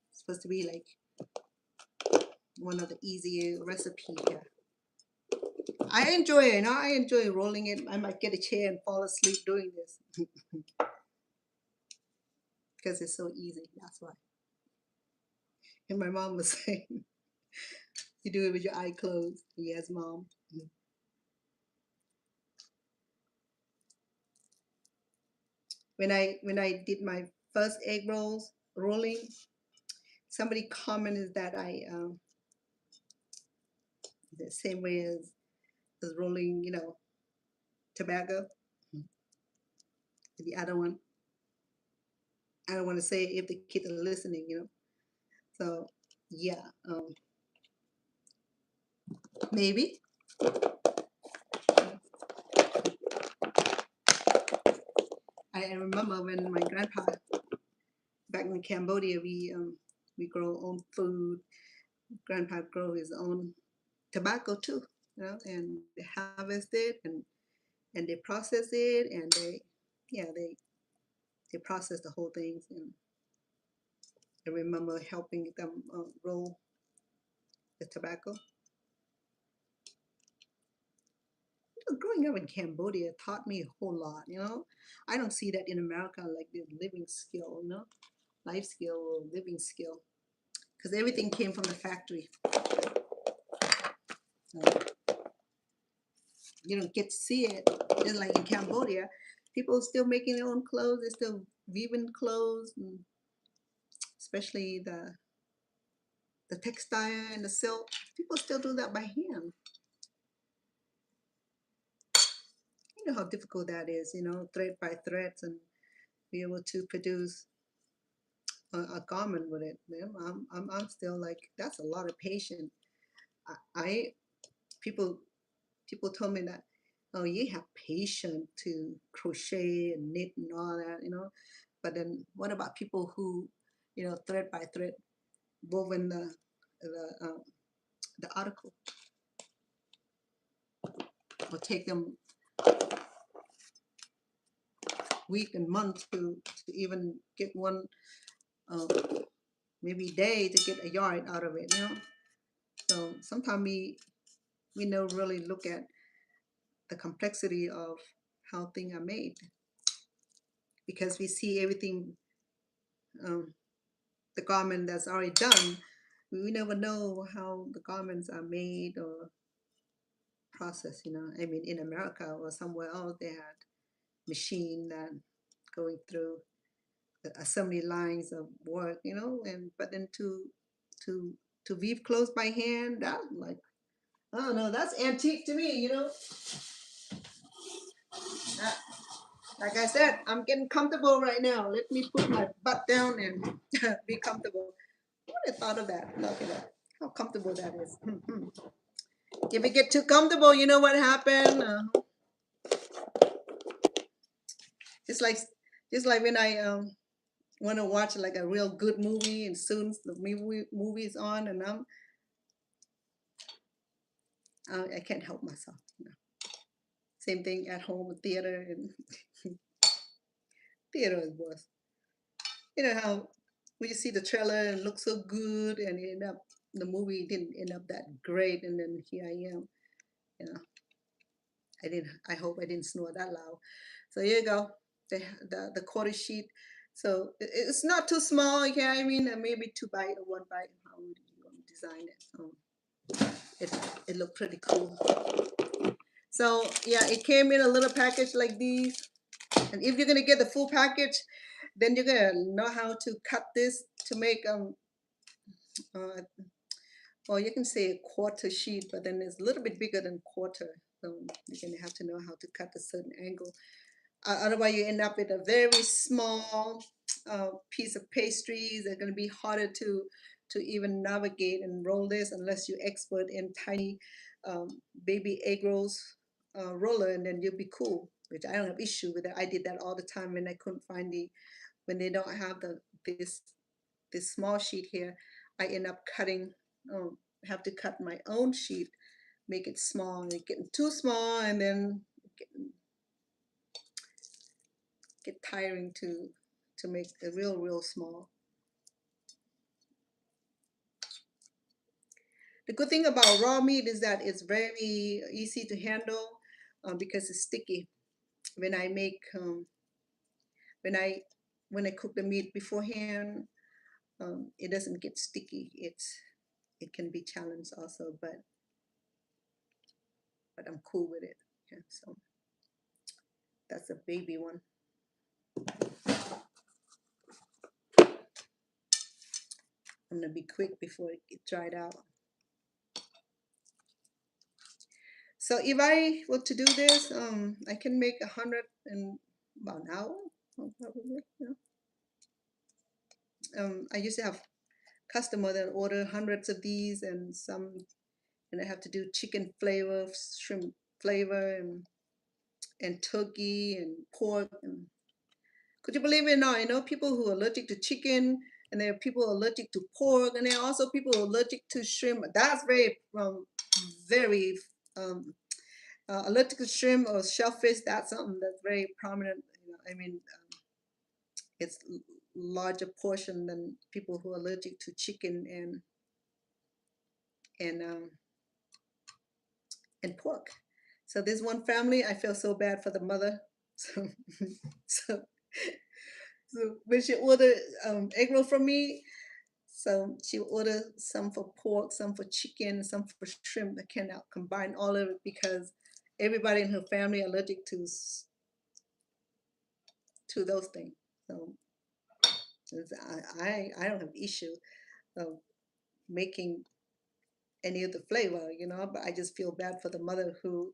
It's supposed to be like one of the easier recipes here. I enjoy it. You know, I enjoy rolling it. I might get a chair and fall asleep doing this because it's so easy. That's why. And my mom was saying, "You do it with your eye closed." Yes, mom. When I did my first egg rolling, somebody commented that I the same way as rolling, you know, tobacco. The other one, I don't want to say if the kids are listening, you know. So yeah, maybe. I remember when my grandpa back in Cambodia, we grow our own food. Grandpa grow his own tobacco too, you know, and they harvest it and they process it, and they process the whole things. And I remember helping them roll the tobacco. Growing up in Cambodia taught me a whole lot, you know. I don't see that in America, like the living skill, you know, life skill or living skill, because everything came from the factory. So you don't get to see it. Just like in Cambodia, people are still making their own clothes. They're still weaving clothes, and especially the textile and the silk. People still do that by hand. You know how difficult that is, you know, thread by threads, and be able to produce a garment with it. You know, I'm still like, that's a lot of patience. I people told me that, oh, you have patience to crochet and knit and all that, you know. But then what about people who, you know, thread by thread woven the article? Or take them week and months to even get one, uh, maybe day to get a yard out of it, you know. So sometimes we don't really look at the complexity of how things are made, because we see everything, um, the garment that's already done. We never know how the garments are made or processed, you know. I mean, in America or somewhere else, they had machine that going through the assembly lines of work, you know. And but then to to weave clothes by hand, that, like, I don't know, that's antique to me, you know. Uh, like I said, I'm getting comfortable right now. Let me put my butt down and be comfortable. Who would have thought of that? Look at that. How comfortable that is. If we get too comfortable, you know what happened? It's like when I want to watch like a real good movie, and soon the movie is on, and I can't help myself. You know. Same thing at home with theater, and theater is worse. You know how when you see the trailer and it looks so good, and the movie didn't end up that great, and then here I am. You know, I hope I didn't snore that loud. So here you go, the quarter sheet. So it's not too small. Yeah, I mean, maybe 2 bite or 1 bite. How would you want to design it? It looked pretty cool. So yeah, it came in a little package like these. And if you're gonna get the full package, then you're gonna know how to cut this to make uh, or you can say a quarter sheet, but then it's a little bit bigger than quarter. So you're gonna have to know how to cut a certain angle. Otherwise, you end up with a very small piece of pastries. They're gonna be harder to even navigate and roll this unless you're expert in tiny baby egg rolls roller, and then you'll be cool. Which I don't have issue with that. I did that all the time when I couldn't find when they don't have this small sheet here. I end up cutting. Have to cut my own sheet, make it small. It's getting too small, and then get tiring to make the real small. The good thing about raw meat is that it's very easy to handle because it's sticky. When I make when I cook the meat beforehand, it doesn't get sticky. It can be challenged also, but I'm cool with it. Yeah, so that's a baby one. I'm gonna be quick before it gets dried out. So if I were to do this, I can make 100 in about an hour, probably. Yeah. I used to have customer that order hundreds of these, and I have to do chicken flavor, shrimp flavor, and turkey and pork. And could you believe it or not? I know people who are allergic to chicken, and there are people allergic to pork, and there are also people allergic to shrimp. That's very allergic to shrimp or shellfish. That's something that's very prominent. I mean, it's larger portion than people who are allergic to chicken and um, and pork. So this one family, I feel so bad for the mother. So so, so when she ordered egg roll from me, so she ordered some for pork, some for chicken, some for shrimp. I cannot combine all of it because everybody in her family allergic to those things. So I don't have issue of making any of the flavor, but I just feel bad for the mother who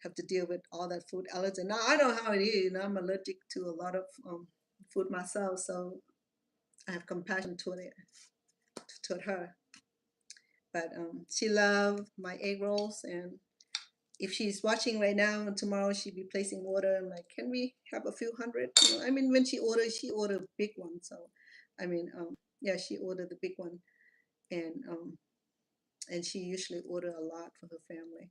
have to deal with all that food allergy. Now I know how it is. I'm allergic to a lot of food myself, so I have compassion toward her. But she loved my egg rolls, and if she's watching right now and tomorrow she'll be placing order, I'm like, can we have a few hundred? I mean, when she ordered a big one. So, I mean, yeah, she ordered the big one, and she usually order a lot for her family.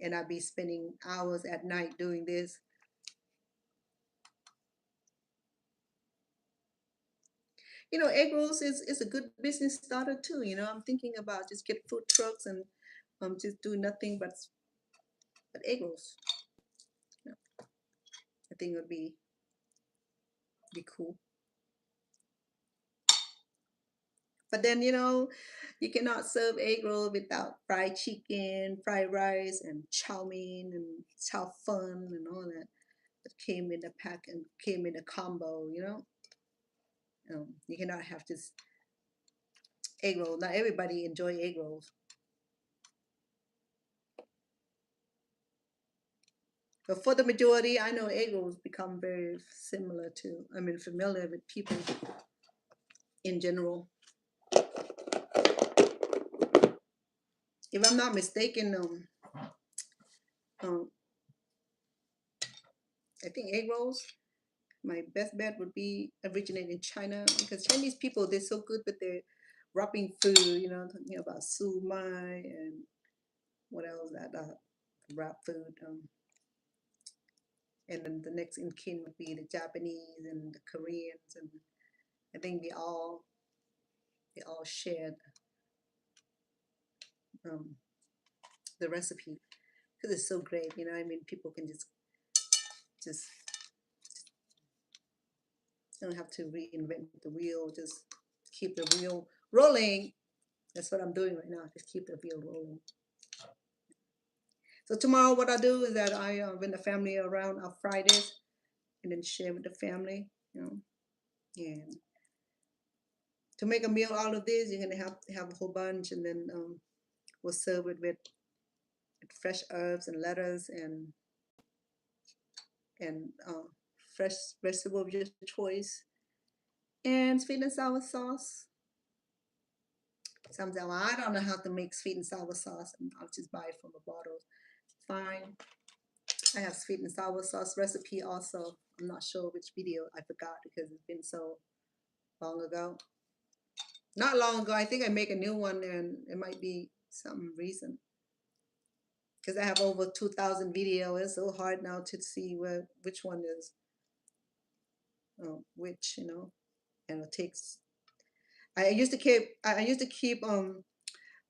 And I'd be spending hours at night doing this. Egg rolls is a good business starter too. I'm thinking about just get food trucks and just do nothing but egg rolls. Yeah, I think it would be cool. But then you cannot serve egg roll without fried chicken, fried rice, and chow mein and chow fun and all that came in the pack and came in a combo. You cannot have just egg roll. Not everybody enjoy egg rolls. But for the majority, I know egg rolls become very similar to, familiar with people in general. If I'm not mistaken, um, I think egg rolls, my best bet would be originate in China because Chinese people, they're so good with their wrapping food, talking about su mai and what else that wrap food. And then the next in kin would be the Japanese and the Koreans, and I think they all shared um, the recipe because it's so great. People can just don't have to reinvent the wheel. Just keep the wheel rolling. That's what I'm doing right now. Just keep the wheel rolling. So tomorrow, what I do is that when the family are around, I'll fry this, and then share with the family, you know. And to make a meal out of this, you're gonna have to have a whole bunch, and then we'll serve it with fresh herbs and lettuce and fresh vegetable of your choice, and sweet and sour sauce. Sometimes well, I don't know how to make sweet and sour sauce, and I'll just buy it from a bottle. Fine. I have sweet and sour sauce recipe also. I'm not sure which video, I forgot because it's been so long ago. Not long ago, I think I make a new one and it might be some recent. Because I have over 2,000 videos. It's so hard now to see which one is which, you know. And it takes. I used to keep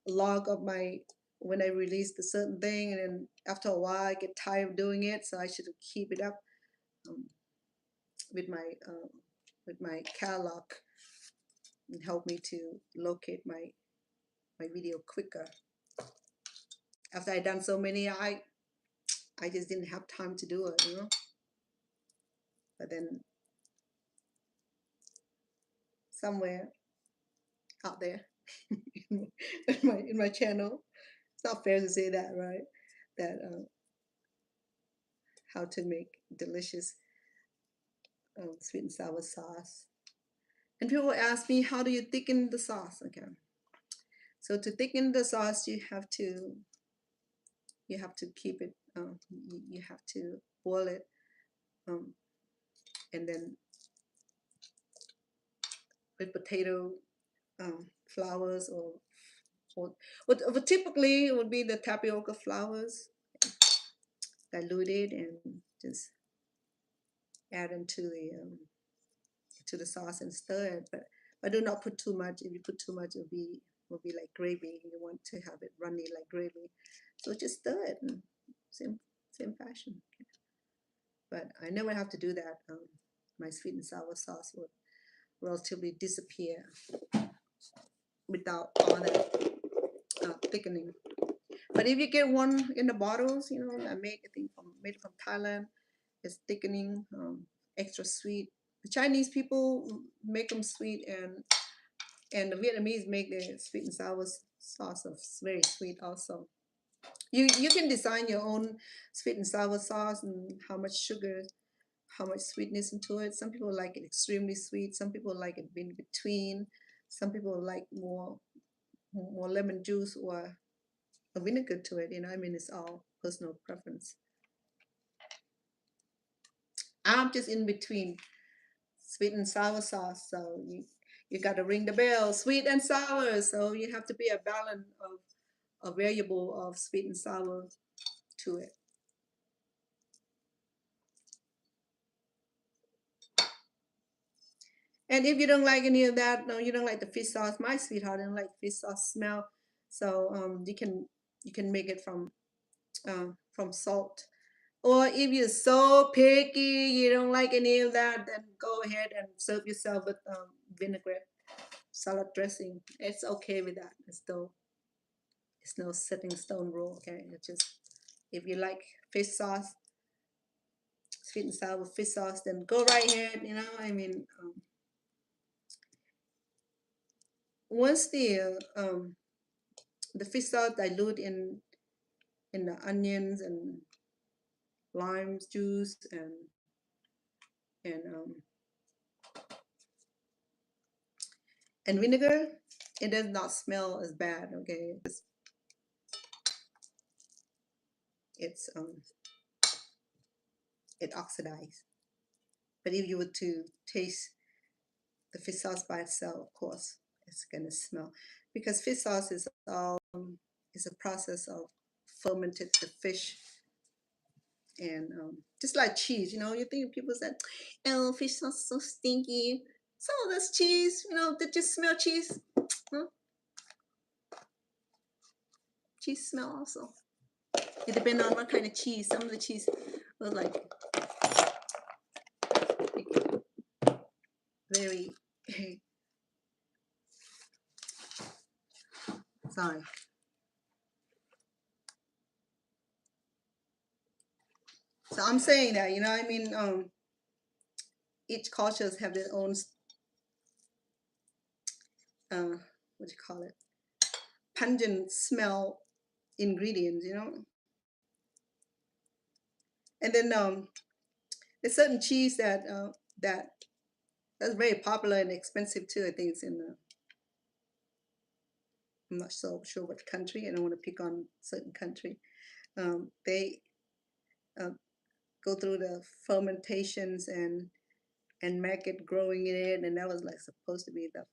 log of my when I released a certain thing, and then after a while I get tired of doing it, so I should keep it up um, with my catalog and help me to locate my video quicker. After I done so many, I just didn't have time to do it, you know. But then somewhere out there in my channel, it's not fair to say that, right? That how to make delicious sweet and sour sauce. And people ask me, how do you thicken the sauce? Okay, so to thicken the sauce, you have to keep it. You have to boil it, um, and then with potato flours or typically it would be the tapioca flours diluted and just add into the sauce and stir it. But do not put too much. If you put too much, will be like gravy. You want to have it runny like gravy, so just stir it in same fashion. But I never have to do that. My sweet and sour sauce would relatively disappear without all that thickening. But if you get one in the bottles, you know, I think made from Thailand, it's thickening, extra sweet. The Chinese people make them sweet, and the Vietnamese make the sweet and sour sauce of very sweet also. You can design your own sweet and sour sauce and how much sugar, how much sweetness into it. Some people like it extremely sweet. Some people like it in between. Some people like more lemon juice or a vinegar to it. You know, I mean, it's all personal preference. I'm just in between sweet and sour sauce. So you got to ring the bell, sweet and sour. So you have to be a balance of a variable of sweet and sour to it. And if you don't like any of that, no, you don't like the fish sauce. My sweetheart didn't like fish sauce smell, so you can make it from salt. Or if you're so picky, you don't like any of that, then go ahead and serve yourself with vinaigrette salad dressing. It's okay with that. It's no setting stone rule. Okay, it's just if you like fish sauce, sweet and sour fish sauce, then go right ahead. You know, I mean, once the fish sauce dilute in the onions and lime juice and um, and vinegar, it does not smell as bad. Okay, it's it oxidizes. But if you were to taste the fish sauce by itself, of course, it's gonna smell because fish sauce is is a process of fermented the fish and just like cheese, you know, you think people said, "Oh, fish sauce is so stinky." So that's cheese, you know. Did you smell cheese? Huh? Cheese smell also. It depends on what kind of cheese. Some of the cheese was like very sorry. So I'm saying that, you know, I mean, each cultures have their own what do you call it, pungent smell ingredients, you know. And then there's certain cheese that that's very popular and expensive too. I think it's in I'm not so sure what country. I don't want to pick on certain country. They uh, go through the fermentations and maggot growing in it, and that was like supposed to be the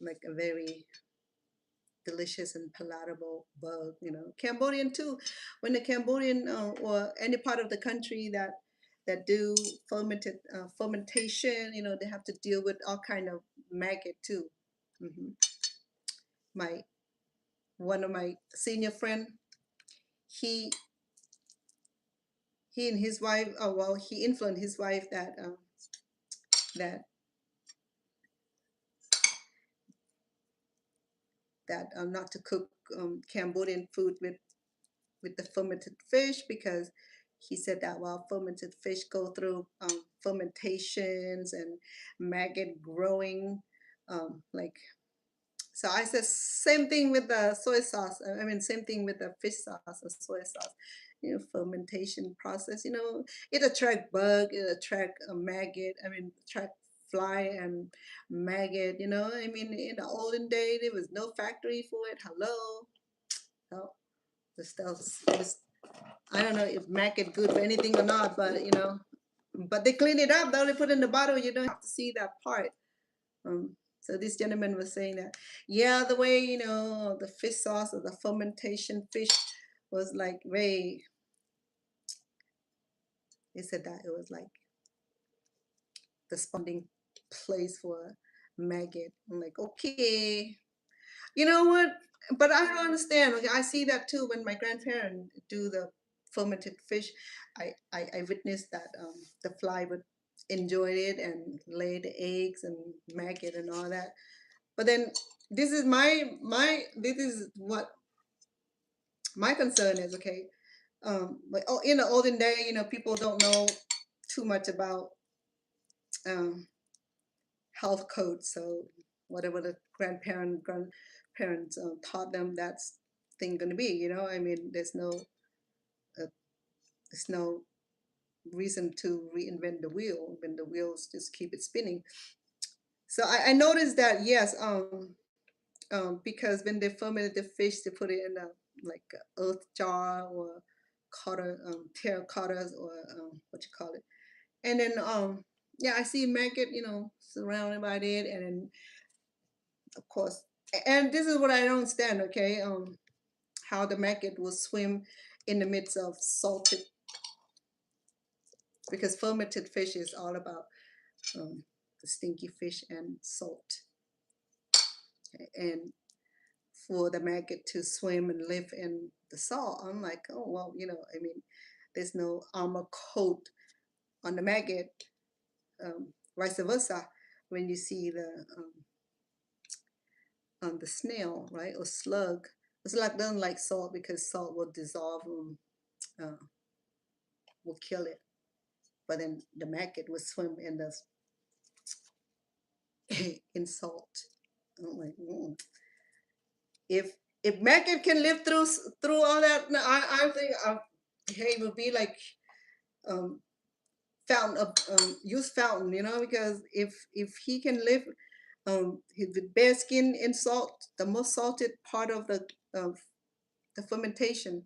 like a very delicious and palatable bug. You know, Cambodian too. When the Cambodian or any part of the country that do fermentation, you know, they have to deal with all kind of maggot too. Hmm. My one of my senior friend, he he and his wife, oh well, he influenced his wife that not to cook Cambodian food with the fermented fish, because he said that while fermented fish go through fermentations and maggot growing, like, so I said same thing with the soy sauce. I mean, same thing with the fish sauce or soy sauce. You know, fermentation process. You know, it attract bug, it attract a maggot. I mean, attract fly and maggot. You know, I mean, in the olden day, there was no factory for it. Hello, no, the stuff was, I don't know if maggot good for anything or not, but you know, but they clean it up. Though they put it in the bottle, you don't have to see that part. So this gentleman was saying that, yeah, the way, you know, the fish sauce or the fermentation fish was like very, he said that it was like the spawning place for maggot. I'm like, okay, you know what? But I don't understand. Okay, I see that too when my grandparents do the fermented fish. I witnessed that the fly would enjoy it and lay the eggs and maggot and all that. But then this is this is what my concern is. Okay, like, oh, in the olden day, you know, people don't know too much about um, health codes. So whatever the grandparents taught them, that's thing gonna be. You know, I mean, uh, there's no reason to reinvent the wheel when the wheels just keep it spinning. So I noticed that, yes, because when they fermented the fish, they put it in a like a earth jar or cotta, terracottas, or what you call it, and then yeah, I see maggot, you know, surrounded by it, and then of course, and this is what I don't understand. Okay, how the maggot will swim in the midst of salted, because fermented fish is all about the stinky fish and salt, and for the maggot to swim and live in the salt. I'm like, oh well, you know, I mean, there's no armor coat on the maggot. Vice versa, when you see the snail, right, or slug. The slug doesn't like salt because salt will dissolve will kill it. But then the maggot will swim in the in salt. I'm like, if maggot can live through all that, no, I think hey, it would be like um, fountain of use fountain, you know, because if he can live with bare skin in salt, the most salted part of the fermentation,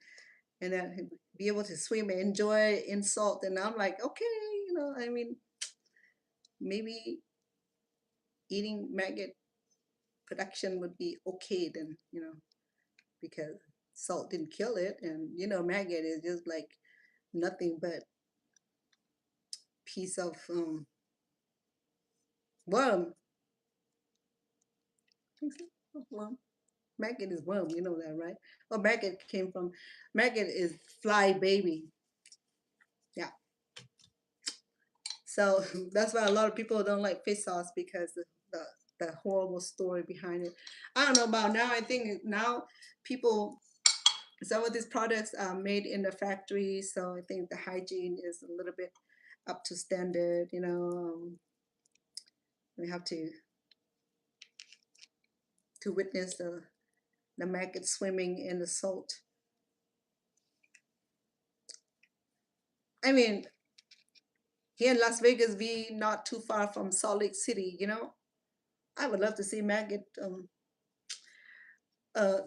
and then he'd be able to swim and enjoy in salt. And I'm like, okay, you know, I mean, maybe eating maggot production would be okay then, you know, because salt didn't kill it, and you know, maggot is just like nothing but piece of worm. Worm. Maggot is worm, you know that, right? Well, maggot came from, maggot is fly baby. Yeah. So that's why a lot of people don't like fish sauce, because the horrible story behind it. I don't know about now. I think now people, some of these products are made in the factory, so I think the hygiene is a little bit up to standard. We have to witness the maggot swimming in the salt. I mean, here in Las Vegas, we not too far from Salt Lake City. I would love to see maggot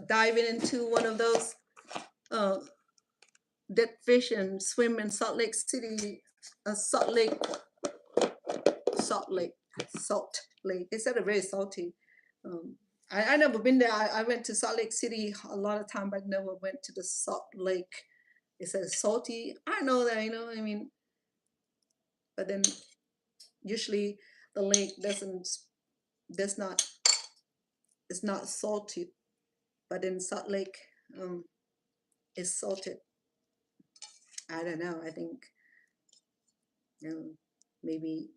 diving into one of those uh, dead fish and swim in Salt Lake City, Salt Lake, Salt Lake, Salt Lake. They said it very salty. Um, I never been there. I went to Salt Lake City a lot of time, but never went to the Salt Lake. It says salty. I know that, I mean, but then usually the lake does not, it's not salty, but in Salt Lake, um, it's salted. I don't know. I think, maybe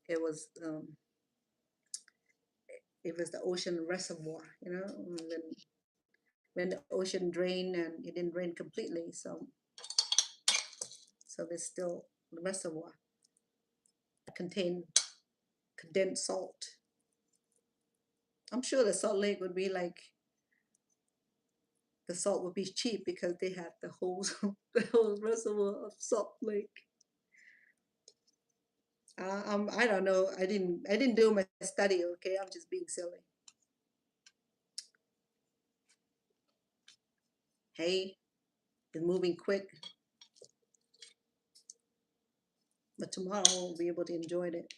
it was, it was the ocean reservoir, when the ocean drained and it didn't drain completely, so there's still the reservoir contain condensed salt. I'm sure the Salt Lake would be like, the salt would be cheap because they had the whole the whole reservoir of Salt Lake. I don't know. I didn't do my study. Okay, I'm just being silly. Hey, it's moving quick, but tomorrow we'll be able to enjoy it.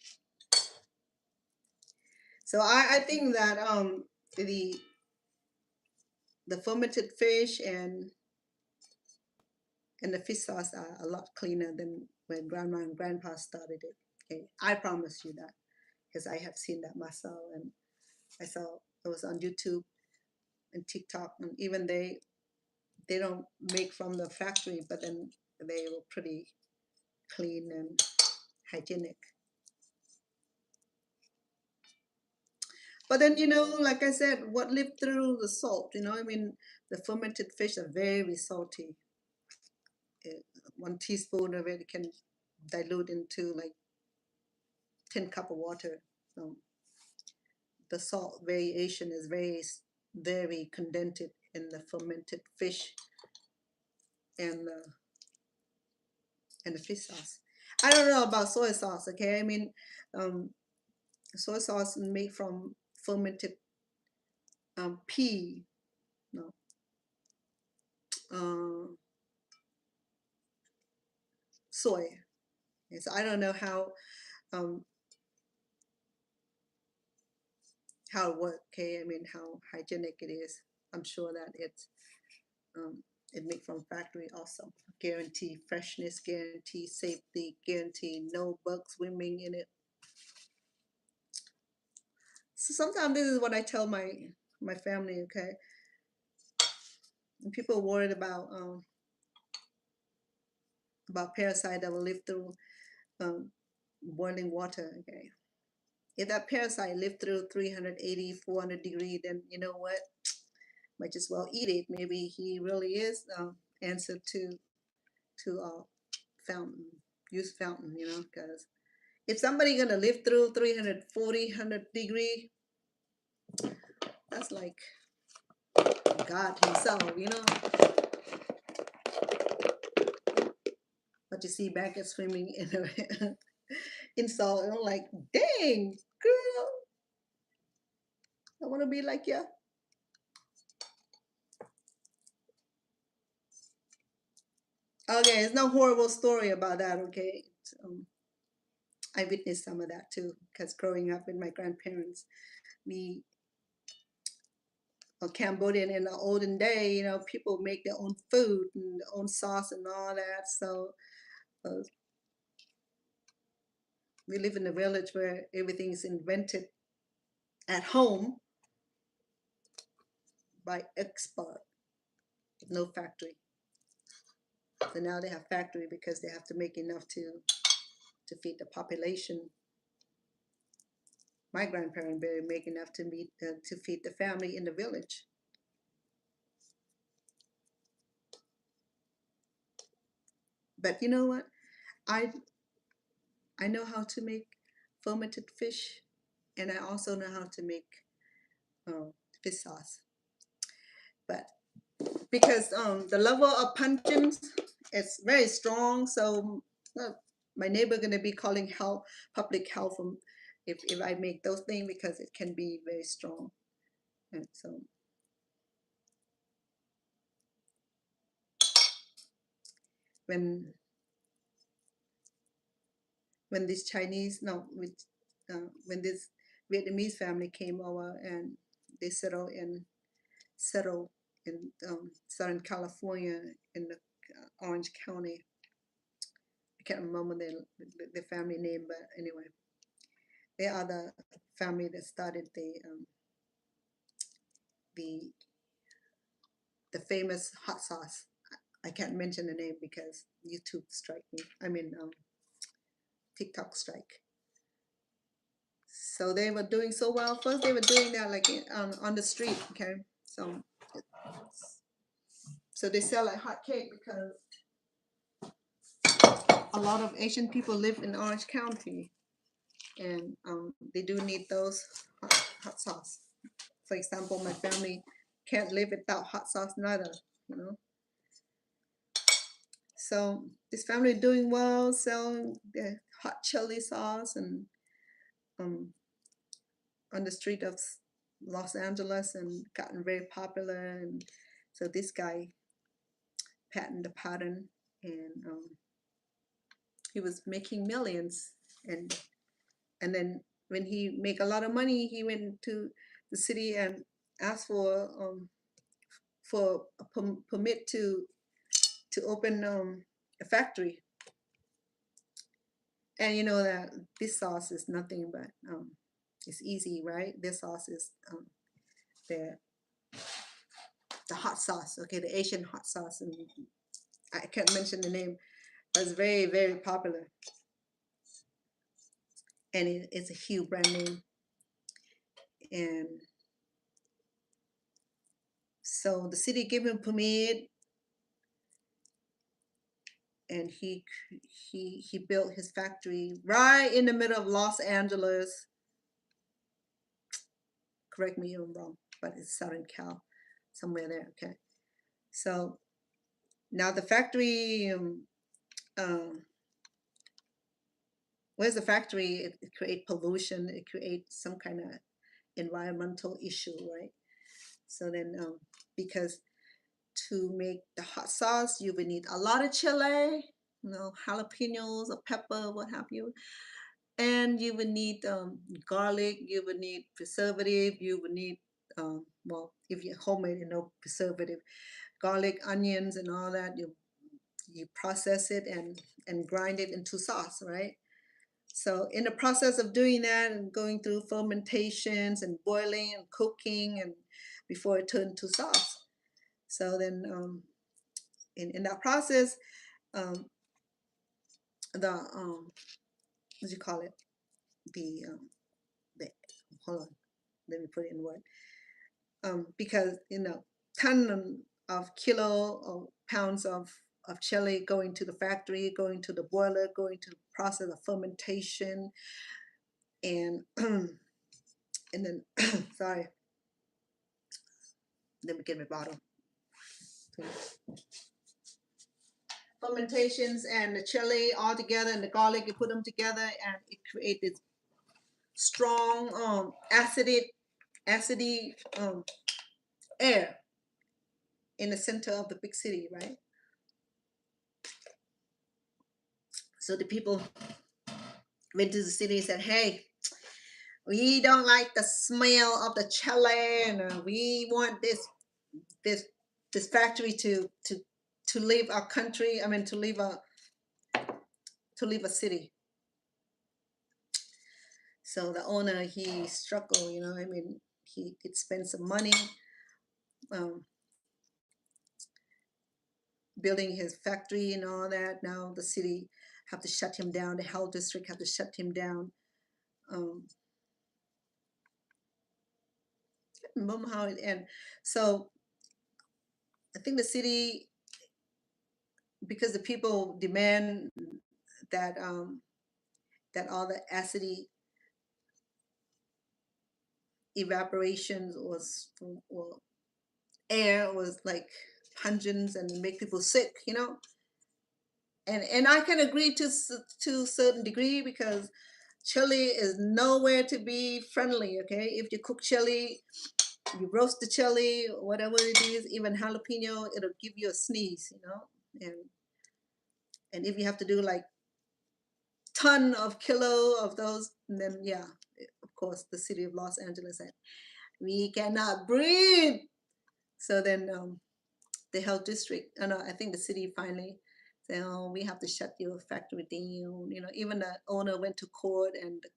So I think that the the fermented fish and the fish sauce are a lot cleaner than when grandma and grandpa started it. Okay, I promise you that because I have seen that myself, and I saw it was on YouTube and TikTok, and even they don't make from the factory, but then they were pretty clean and hygienic. But then, like I said, what lived through the salt? I mean, the fermented fish are very salty. 1 teaspoon of it can dilute into like 10 cup of water. So the salt variation is very condensed in the fermented fish and the fish sauce. I don't know about soy sauce. Okay, I mean, um, soy sauce made from fermented pea, no, uh, soy. And so I don't know um, how it works. Okay, I mean how hygienic it is. I'm sure that um, it made from factory also. Guarantee freshness, guarantee safety, guarantee no bugs swimming in it. So sometimes this is what I tell my family. Okay, and people are worried about parasite that will live through um, boiling water. Okay, if that parasite lived through 380, 400 degree, then you know what? Might as well eat it. Maybe he really is answer to fountain, use fountain. Because if somebody gonna live through 340, 100 degree, that's like God Himself. But you see back at swimming in salt, and I'm like, dang, girl, I want to be like you. Okay, it's no horrible story about that. Okay, I witnessed some of that too, because growing up with my grandparents, we Cambodian in the olden day, people make their own food and their own sauce and all that. So uh, we live in a village where everything is invented at home by expert, no factory. So now they have factory because they have to make enough to feed the population. My grandparents barely make enough to feed the family in the village. But you know what? I I know how to make fermented fish, and I also know how to make fish sauce. But because the level of pungence is very strong, so my neighbor gonna be calling health, public health, from if I make those things because it can be very strong. And so when when this Chinese no with when this Vietnamese family came over and they settled in Southern California in the Orange County. I can't remember the family name, but anyway, they are the family that started the the famous hot sauce. I can't mention the name because YouTube strike me. I mean TikTok strike. So they were doing so well. First, they were doing that like on the street. Okay, so they sell like hot cake because a lot of Asian people live in Orange County, and they do need those hot sauce. For example, my family can't live without hot sauce neither, you know. So this family doing well, selling the hot chili sauce and um, on the street of Los Angeles and gotten very popular. And so this guy patented the pattern, and he was making millions. And then when he make a lot of money, he went to the city and asked for a permit to open a factory. And you know that this sauce is nothing but it's easy, right? This sauce is the the hot sauce, okay, the Asian hot sauce, and I can't mention the name, but it's very very popular, and it's a huge brand name. And so the city gave him permit, and he built his factory right in the middle of Los Angeles. Correct me if I'm wrong, but it's Southern Cal, somewhere there. Okay, so now the factory, where's the factory? It creates pollution. It creates some kind of environmental issue, right? So then, because to make the hot sauce, you would need a lot of chili, jalapenos or pepper, what have you. And you would need garlic, you would need preservative, you would need, well, if you're homemade, preservative, garlic, onions, and all that. You process it and grind it into sauce, right? So in the process of doing that and going through fermentations and boiling and cooking and before it turned to sauce. So then in that process, um, the what do you call it? The hold on, let me put it in word. Because ton of kilo or pounds of chili going to the factory, going to the boiler, going to the process of fermentation, and and then sorry, let me get my bottle. Fermentations and the chili all together and the garlic, you put them together and it creates this strong acidy air in the center of the big city, right? So the people went to the city and said, hey, we don't like the smell of the chili, and we want this this factory to leave our country. I mean, to leave a city. So the owner, he struggled, I mean, he did spend some money um, building his factory and all that. Now the city have to shut him down. The health district have to shut him down. I don't remember how it ended. So I think the city, because the people demand that that all the acidy evaporations or air was like pungent and make people sick, you know. And I can agree to a certain degree because chili is nowhere to be friendly. Okay, if you cook chili, you roast the chili, whatever it is, even jalapeno, it'll give you a sneeze, you know. And if you have to do like ton of kilo of those, then yeah, of course, the city of Los Angeles said we cannot breathe. So then the health district, and I think the city finally said, "Oh, we have to shut your factory down." You know, even the owner went to court, and the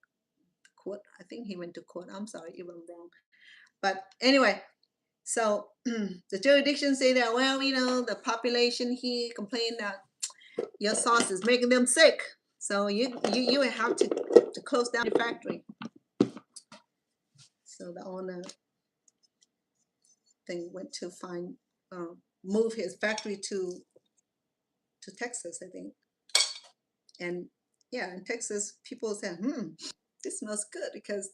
court, I think he went to court. I'm sorry if I'm wrong, but anyway, so the jurisdiction say that, well, you know, the population here complained that your sauce is making them sick, so you have to close down your factory. So the owner thing went to find move his factory to Texas, I think. And yeah, in Texas, people say, this smells good because it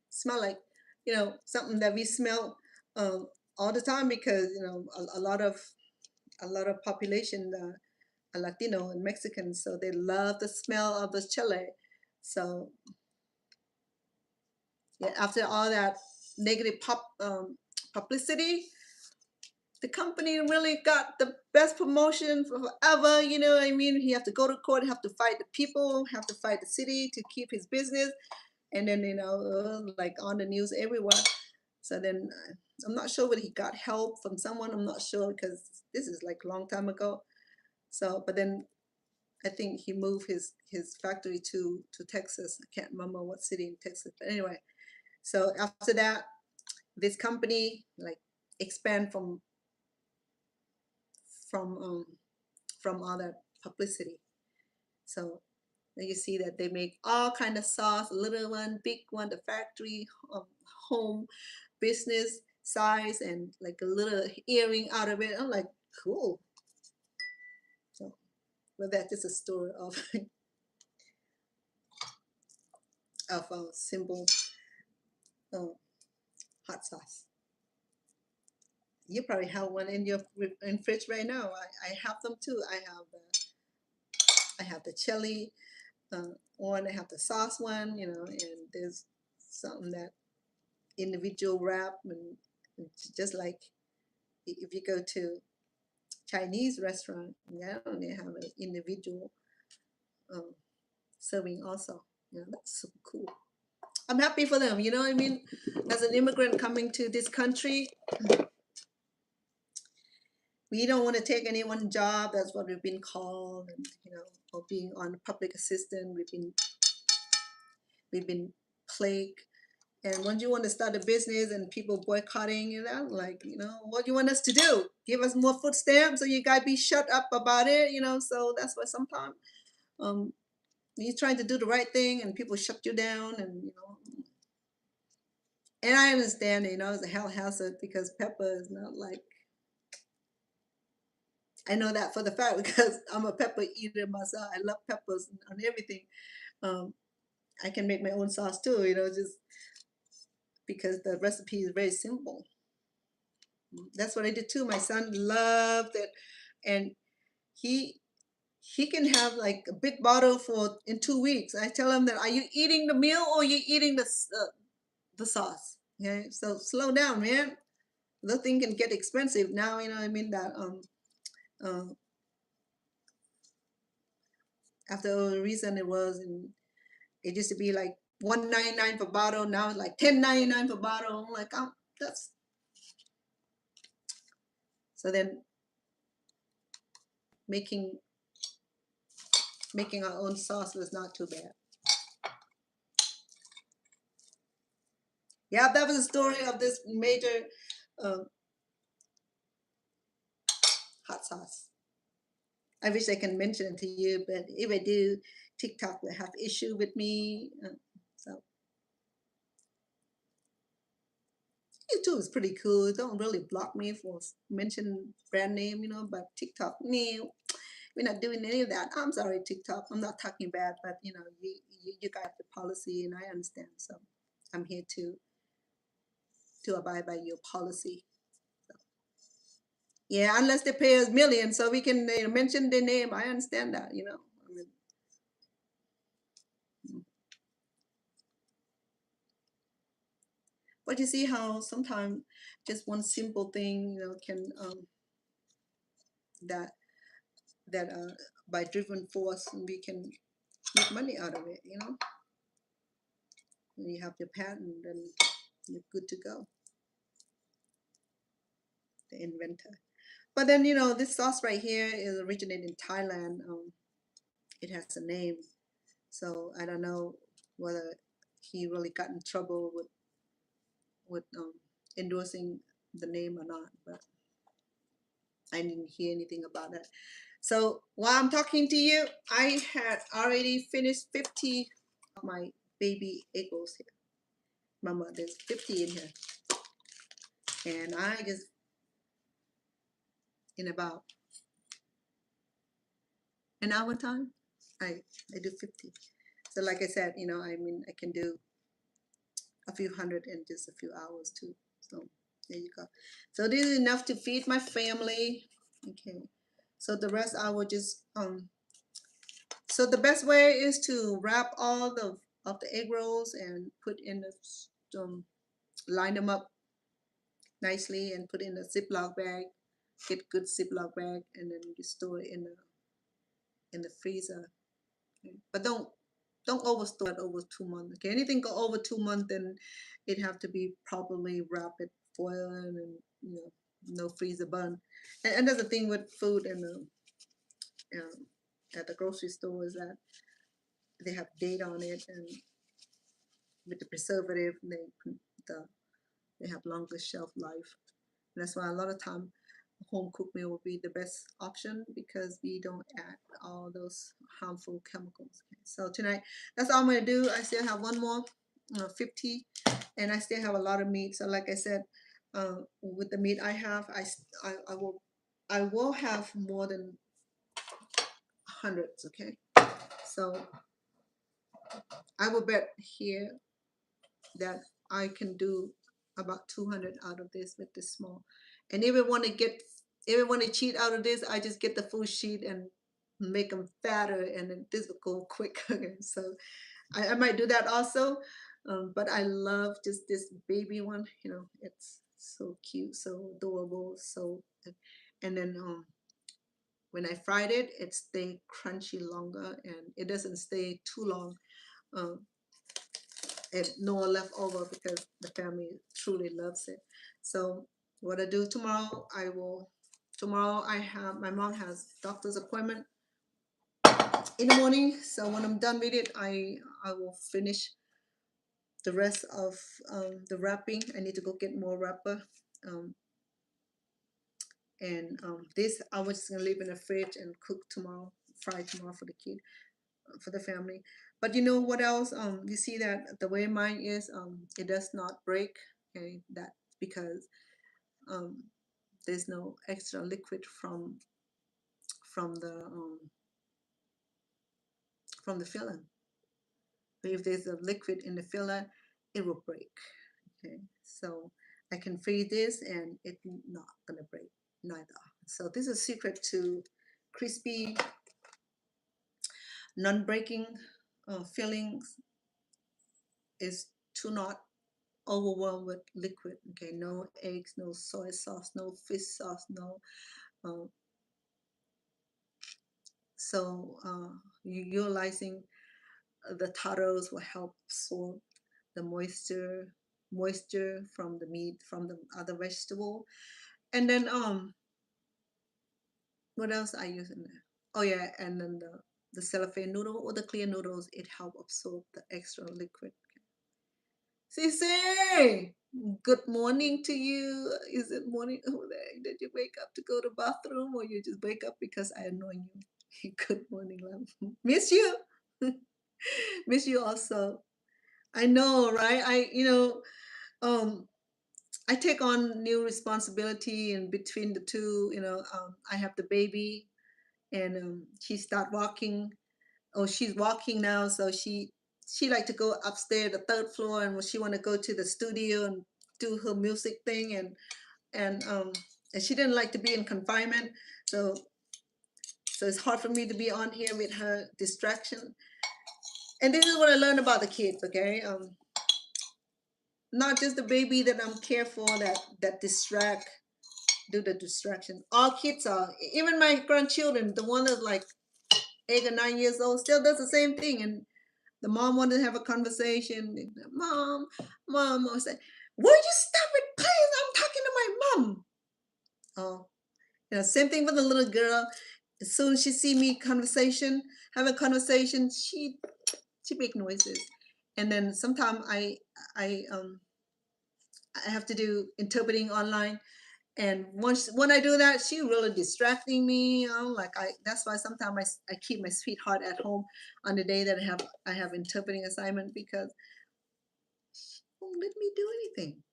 smell like, you know, something that we smell all the time because, you know, a lot of population are Latino and Mexican, so they love the smell of the chili. So yeah, after all that negative publicity, the company really got the best promotion forever. You know what I mean? He have to go to court, have to fight the people, have to fight the city to keep his business, and then, you know, like on the news everywhere. So then I'm not sure whether he got help from someone. I'm not sure because this is like a long time ago. So, but then I think he moved his factory to Texas. I can't remember what city in Texas. But anyway, so after that, this company like expand from um, from all that publicity. So you see that they make all kind of sauce, little one, big one, the factory, home, business size, and like a little earring out of it. I'm like, cool. So, but that is a story of of a simple uh, hot sauce. You probably have one in your in fridge right now. I have them too. I have the chili one. I have the sauce one. You know, and there's something that individual wrap and just like if you go to Chinese restaurant, yeah, they have an individual um, serving also. Yeah, that's super cool. I'm happy for them. You know what I mean? As an immigrant coming to this country, we don't want to take anyone's job. That's what we've been called, and you know, or being on public assistant, we've been plagued. And once you want to start a business and people boycotting, you know, like, you know, what do you want us to do? Give us more food stamps, so you gotta be shut up about it, you know. So that's why sometimes um, you're trying to do the right thing and people shut you down, and you know. And I understand, you know, it's a hell hazard because pepper is not like, I know that for the fact because I'm a pepper eater myself. I love peppers on everything. Um, I can make my own sauce too, you know, just because the recipe is very simple. That's what I did too. My son loved it, and he he can have like a big bottle for in 2 weeks. I tell him that, are you eating the meal or are you eating the sauce? Okay, so slow down, man. The thing can get expensive now. You know what I mean? That uh, after the reason it was, and it used to be like 1.99 per bottle. Now it's like 10.99 per bottle. I'm like, oh, that's so then making making our own sauce was not too bad. Yeah, that was the story of this major uh, hot sauce. I wish I can mention it to you, but if I do, TikTok will have issue with me. So YouTube is pretty cool. It don't really block me for mention brand name, you know, but TikTok, me, We're not doing any of that. I'm sorry, TikTok. I'm not talking bad, but you got the policy, and I understand. So I'm here to abide by your policy. Yeah, unless they pay us millions, so we can mention their name. I understand that. I mean, mm. But you see how sometimes just one simple thing, can that that by driven force we can make money out of it. When you have your patent, then you're good to go. The inventor. But then this sauce right here is originated in Thailand. It has a name, so I don't know whether he really got in trouble with endorsing the name or not. But I didn't hear anything about that. So while I'm talking to you, I had already finished 50 of my baby egg rolls here. Mama, there's 50 in here, and I just in about an hour time, I do 50. So like I said, I mean, I can do a few hundred in just a few hours too. So there you go. So this is enough to feed my family. Okay. So the rest I will just so the best way is to wrap all of the egg rolls and put in the line them up nicely and put in a Ziploc bag. Get good Ziploc bag, and then you store it in the freezer. Okay. But don't overstore it over 2 months. Okay, anything go over 2 months, then it have to be properly wrapped, foil, and no freezer burn. And that's the thing with food and at the grocery store is that they have date on it, and with the preservative, the, they have longer shelf life. And that's why a lot of time home cooked meal will be the best option because we don't add all those harmful chemicals. Okay, so tonight, that's all I'm gonna do. I still have one more 50, and I still have a lot of meat. So like I said, with the meat I have, I will have more than hundreds. Okay, so I will bet here that I can do about 200 out of this with this small. And if I want to cheat out of this, I just get the full sheet and make them fatter, and then this will go quick. So I might do that also. But I love just this baby one. It's so cute, so adorable. And then when I fried it, it stayed crunchy longer, and it doesn't stay too long. Um, and no left over because the family truly loves it. So what I do tomorrow, tomorrow I have, my mom has doctor's appointment in the morning. So when I'm done with it, I will finish the rest of the wrapping. I need to go get more wrapper. Um, and this I was just gonna leave in the fridge and cook tomorrow, fry tomorrow for the kid, for the family. But you know what else? You see that the way mine is, it does not break. Okay, that's because um, there's no extra liquid from the um, from the filling. But if there's a liquid in the filler, it will break. Okay, so I can freeze this and it's not gonna break neither. So this is a secret to crispy, non-breaking fillings is to not overwhelmed with liquid. Okay, no eggs, no soy sauce, no fish sauce, no. Uh, utilizing the taros will help absorb the moisture from the meat, from the other vegetable. And then what else I use in there? Oh yeah, and then the cellophane noodle or the clear noodles, it help absorb the extra liquid. Sissy, good morning to you. Is it morning over there? Did you wake up to go to bathroom, or you just wake up because I annoy you? Good morning, love. Miss you. Miss you also. I know, right? Um, I take on new responsibility, and between the two, I have the baby, and she start walking. Oh, she's walking now, so she like to go upstairs, the third floor, and she want to go to the studio and do her music thing, and and she didn't like to be in confinement, so it's hard for me to be on here with her distraction. And this is what I learned about the kids, okay? Not just the baby that I'm care for that distract, do the distraction. All kids are, even my grandchildren, the one that's like 8 or 9 years old, still does the same thing. And the mom wanted to have a conversation. Mom, I said, "Will you stop it, please? I'm talking to my mom." Oh, same thing with the little girl. As soon as she see me have a conversation, she make noises, and then sometimes I um I have to do interpreting online. And once when I do that, she really distracting me. Like that's why sometimes I keep my sweetheart at home on the day that I have interpreting assignment, because she won't let me do anything.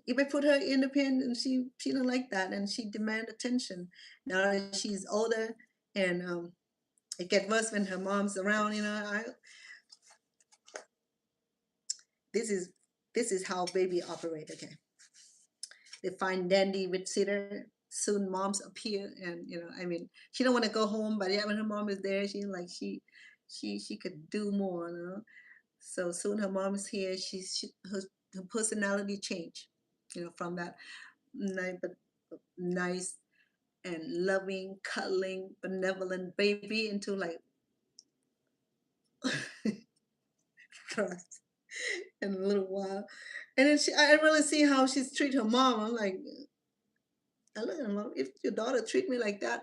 If I put her in the pen, and she don't like that, and she demand attention. Now that she's older, and it gets worse when her mom's around. This is this is how baby operate. Okay, they find dandy with sitter. Soon moms appear, and I mean, she don't want to go home, but yeah, when her mom is there, she could do more. So soon her mom is here. Her personality change, from that nice and loving, cuddling, benevolent baby into like trust in a little while. And then I really see how she's treat her mom. I'm like, I look at her mom. If your daughter treat me like that,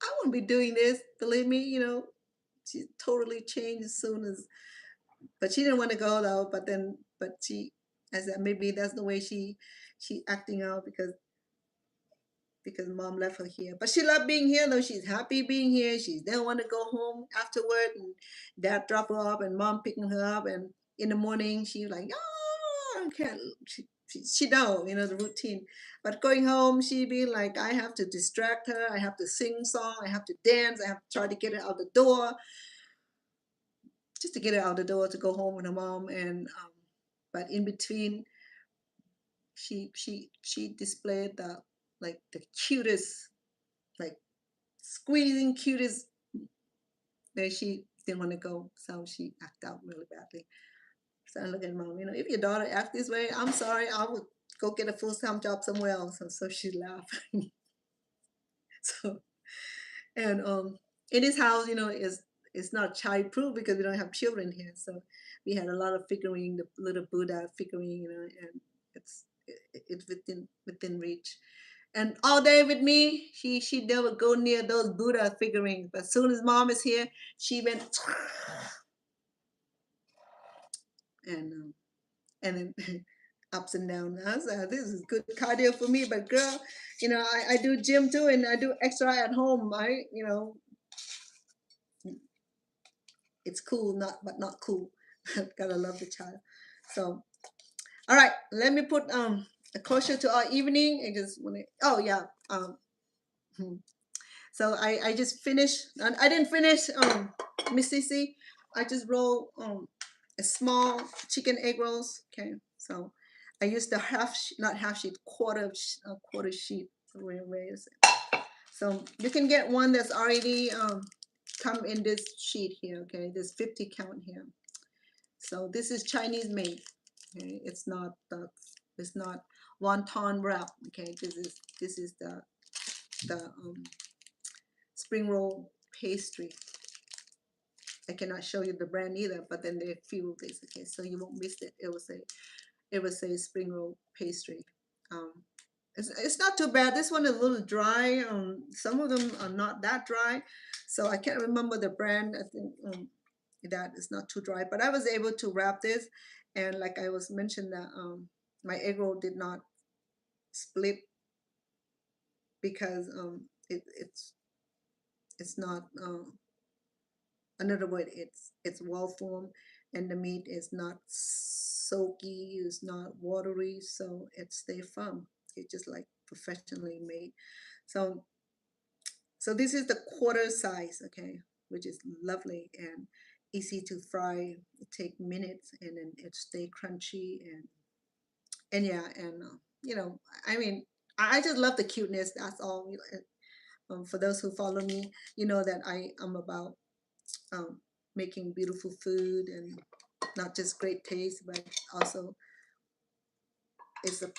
I wouldn't be doing this. Believe me, she totally changed as soon as. But she didn't want to go though. But she, I said maybe that's the way she acting out, because mom left her here. But she loved being here though. She's happy being here. She didn't want to go home afterward, and dad drop her off and mom picking her up, and in the morning she like, oh, I can't. She know, the routine. But going home, she be like, I have to distract her. I have to sing song. I have to dance. I have to try to get her out the door, just to get her out the door to go home with her mom. And but in between, she displayed the cutest, like squeezing cutest. Then she didn't want to go, so she acted out really badly. So I look at mom, if your daughter act this way, I'm sorry, I would go get a full-time job somewhere else. And so she laughed. So, and in this house, is it's not child-proof because we don't have children here. So we had a lot of figurine, the little Buddha figurine, and it's within reach. And all day with me, she never go near those Buddha figurines. But as soon as mom is here, she went and then ups and downs. I said, this is good cardio for me. But girl, I do gym too, and I do extra at home. It's cool, not cool. Gotta love the child. So, all right, let me put a closure to our evening. I just want to. Oh yeah. Hmm. So I just finished. I didn't finish Miss Cece. I just rolled a small chicken egg rolls. Okay, so I used the not half sheet, quarter sheet. Where is it? So you can get one that's already come in this sheet here. Okay, there's 50 count here. So this is Chinese made. Okay, it's not wonton wrap. Okay, this is the spring roll pastry. I cannot show you the brand either, but then they feel this. Okay, so you won't miss it. It will say spring roll pastry. Um, it's not too bad. This one is a little dry. Some of them are not that dry, so I can't remember the brand. I think that is not too dry, but I was able to wrap this, and like I was mentioned that my egg roll did not split because it's not. Another word, it's well formed, and the meat is not soaky, it's not watery, so it stay firm. It's just like professionally made. So So this is the quarter size, okay, which is lovely and easy to fry. It take minutes and then it stay crunchy and yeah, and you know, I mean, I just love the cuteness. That's all. For those who follow me, you know that I am about um, making beautiful food and not just great taste, but also it's a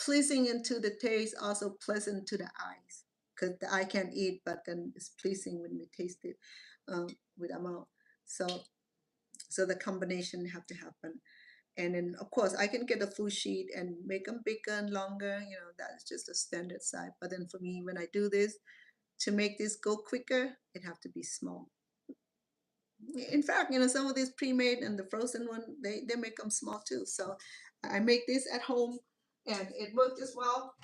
pleasing into the taste, also pleasant to the eyes. Because the eye can't eat, but then it's pleasing when we taste it with our mouth. So, so the combination have to happen. And then, of course, I can get a full sheet and make them bigger and longer. You know, that's just a standard size. But then for me, when I do this, to make this go quicker, it have to be small. In fact, you know, some of these pre-made and the frozen one, they make them small too. So I make this at home and it worked as well.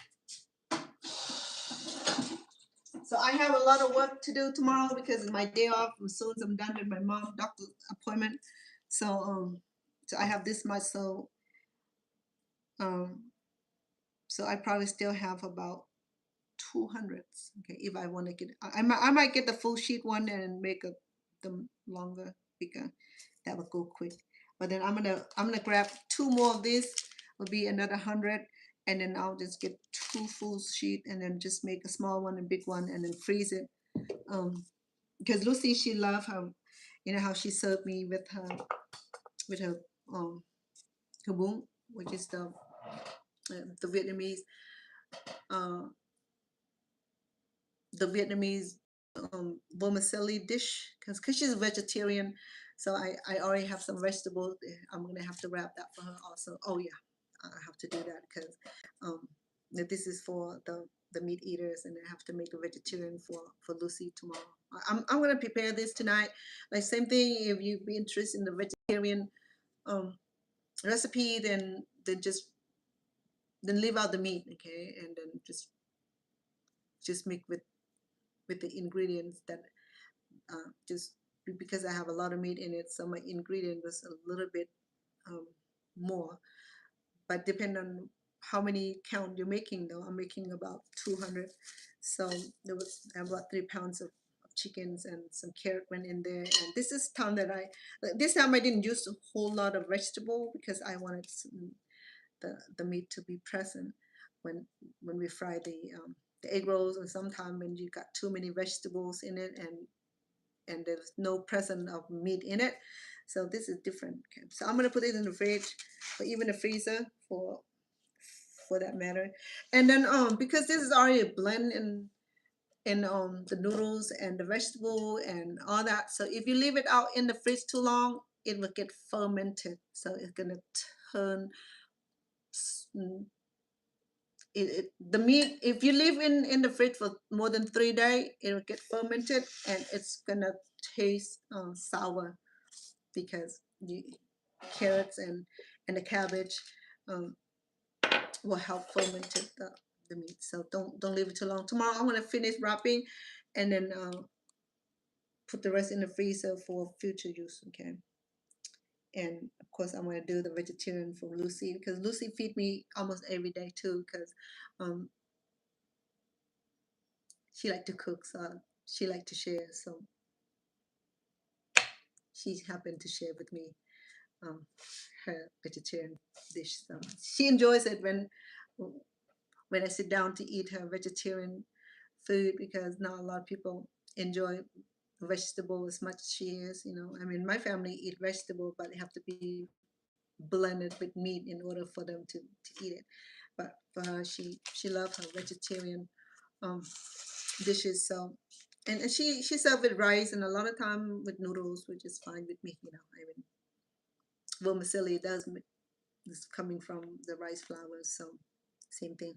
So I have a lot of work to do tomorrow because it's my day off. As soon as I'm done with my mom doctor appointment. So I have this much. Um, so I probably still have about 200. Okay, if I want to get, I might get the full sheet one and make them longer, bigger. That would go quick. But then I'm gonna grab two more of this. Will be another 100, and then I'll just get two full sheet and then just make a small one and big one and then freeze it. Because Lucy, she loved how, you know, how she served me with her kabung, which is the Vietnamese uh, the Vietnamese vermicelli dish because she's a vegetarian. So I already have some vegetables. I'm gonna have to wrap that for her also. Oh yeah, I have to do that because um, this is for the meat eaters, and I have to make a vegetarian for Lucy tomorrow. I'm gonna prepare this tonight. Like same thing. If you be interested in the vegetarian um, recipe, then just then leave out the meat, okay, and then just make with the ingredients that just because I have a lot of meat in it, so my ingredient was a little bit um, more. But depend on how many count you're making, though. I'm making about 200, so there was about 3 pounds of chickens and some carrot went in there. And this is time that this time I didn't use a whole lot of vegetable because I wanted the meat to be present when we fry the egg rolls. And sometimes when you got too many vegetables in it and there's no presence of meat in it. So this is different. Okay. So I'm gonna put it in the fridge or even the freezer for that matter. And then because this is already a blend in the noodles and the vegetable and all that. So if you leave it out in the fridge too long, it will get fermented. So it's gonna turn the meat. If you leave in the fridge for more than 3 days, it will get fermented and it's gonna taste sour because the carrots and the cabbage um, will help ferment the meat. So don't leave it too long. Tomorrow I'm gonna finish wrapping and then put the rest in the freezer for future use. Okay. And of course I'm gonna do the vegetarian for Lucy because Lucy feed me almost every day too because um, she like to cook, so she like to share. So she happened to share with me her vegetarian dish. So she enjoys it when I sit down to eat her vegetarian food because not a lot of people enjoy vegetable as much as she is. You know, I mean, my family eat vegetable, but they have to be blended with meat in order for them to eat it. But for her, she loves her vegetarian um, dishes. So, and she served with rice and a lot of time with noodles, which is fine with me. You know, I mean, vermicelli does is coming from the rice flours, so same thing.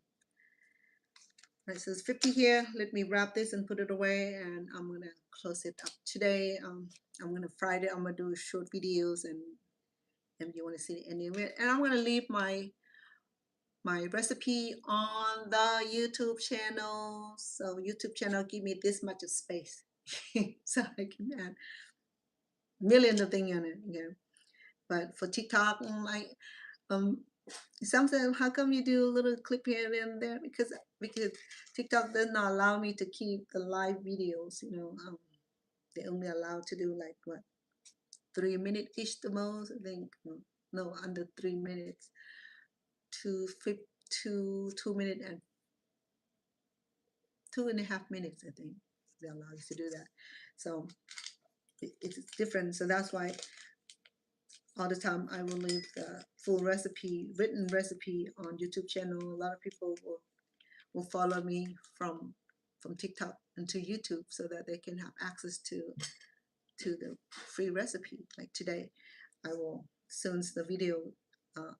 Right, so it's 50 here. Let me wrap this and put it away, and I'm gonna close it up today. I'm gonna Friday. I'm gonna do short videos, and if you want to see any of it, and I'm gonna leave my recipe on the YouTube channel. So YouTube channel give me this much of space, so I can add millions of things on it. Yeah, but for TikTok, like Some say, how come you do a little clip here and there? Because TikTok does not allow me to keep the live videos. They only allow to do like what 3 minute ish the most. I think no under 3 minutes to 2 minute and 2.5 minutes. I think they allow you to do that. So it's different. So that's why all the time I will leave the full recipe, written recipe on YouTube channel. A lot of people will follow me from TikTok into YouTube so that they can have access to the free recipe. Like today, I will, soon as the video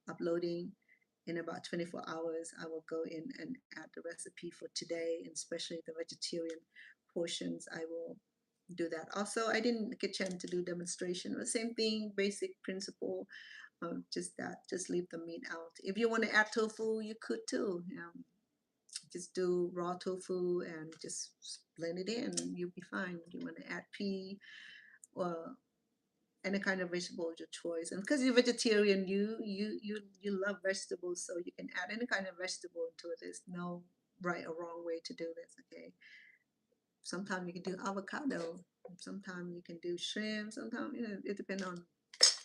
uploading in about 24 hours, I will go in and add the recipe for today, and especially the vegetarian portions. I will do that. Also, I didn't get a chance to do demonstration. The same thing, basic principle. Just leave the meat out. If you want to add tofu, you could too. Just do raw tofu and just blend it in, and you'll be fine. If you want to add pea or any kind of vegetable, your choice. And because you're vegetarian, you love vegetables, so you can add any kind of vegetable into it. There's no right or wrong way to do this. Okay. Sometimes you can do avocado. Sometimes you can do shrimp. Sometimes it depends on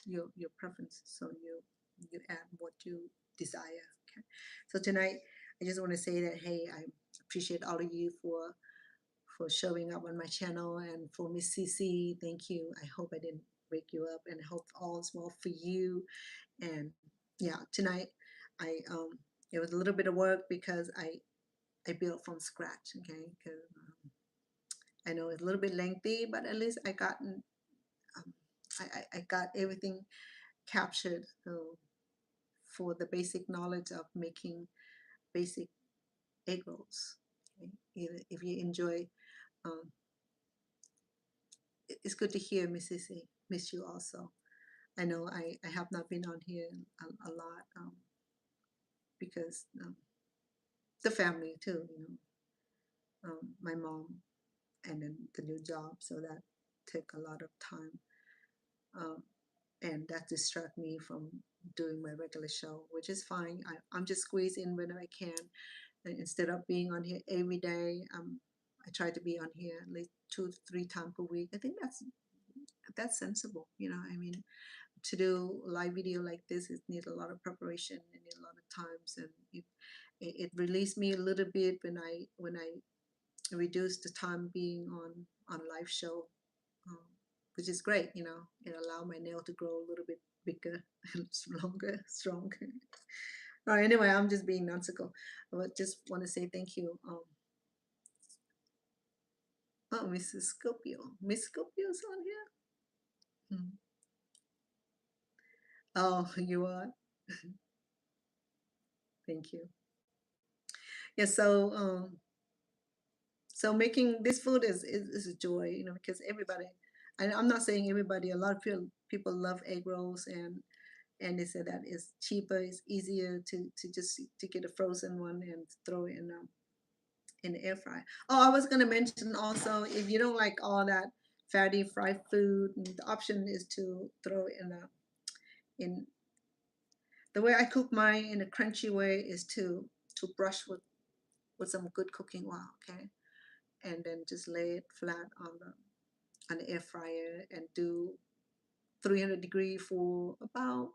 your preference. So you add what you desire. Okay. So tonight I just want to say that, hey, I appreciate all of you for showing up on my channel, and for Miss CC, thank you. I hope I didn't wake you up, and I hope all is well for you. And yeah, tonight it was a little bit of work because I built from scratch. Okay, because I know it's a little bit lengthy, but at least um, I got everything captured. So for the basic knowledge of making basic egg rolls. Okay? If you enjoy, um, it's good to hear Miss Sissy. Miss you also. I know I have not been on here a lot because the family too, my mom and then the new job, so that took a lot of time. Um, and that distract me from doing my regular show, which is fine. I'm just squeezing whenever I can. And instead of being on here every day, I try to be on here at least 2 to 3 times per week. I think that's sensible. I mean, to do a live video like this, it needs a lot of preparation and need a lot of times, and it released me a little bit when I reduced the time being on live show, um, which is great. It allowed my nail to grow a little bit bigger and longer, stronger. All right, anyway, I'm just being nonsensical. But just want to say thank you. Oh, Mrs. Scorpio. Miss Scorpio's on here? Hmm. Oh, you are? Thank you. Yeah, so making this food is a joy, because everybody, I'm not saying everybody, a lot of people love egg rolls, and they say that it's cheaper, it's easier to just to get a frozen one and throw it in the air fryer. Oh, I was gonna mention also, if you don't like all that fatty fried food, the option is to throw it in the way I cook mine in a crunchy way is to brush with some good cooking oil, okay, and then just lay it flat on the air fryer and do 300 degree for about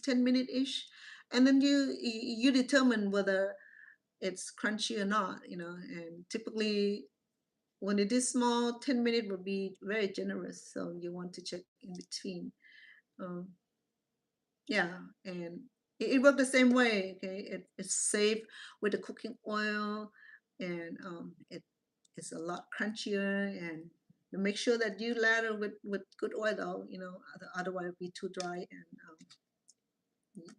10 minute ish, and then you determine whether it's crunchy or not, and typically when it is small, 10 minute would be very generous, so you want to check in between. um, yeah, and it worked the same way. Okay, it's safe with the cooking oil, and it's a lot crunchier, and make sure that you lather with good oil though, otherwise it'll be too dry, and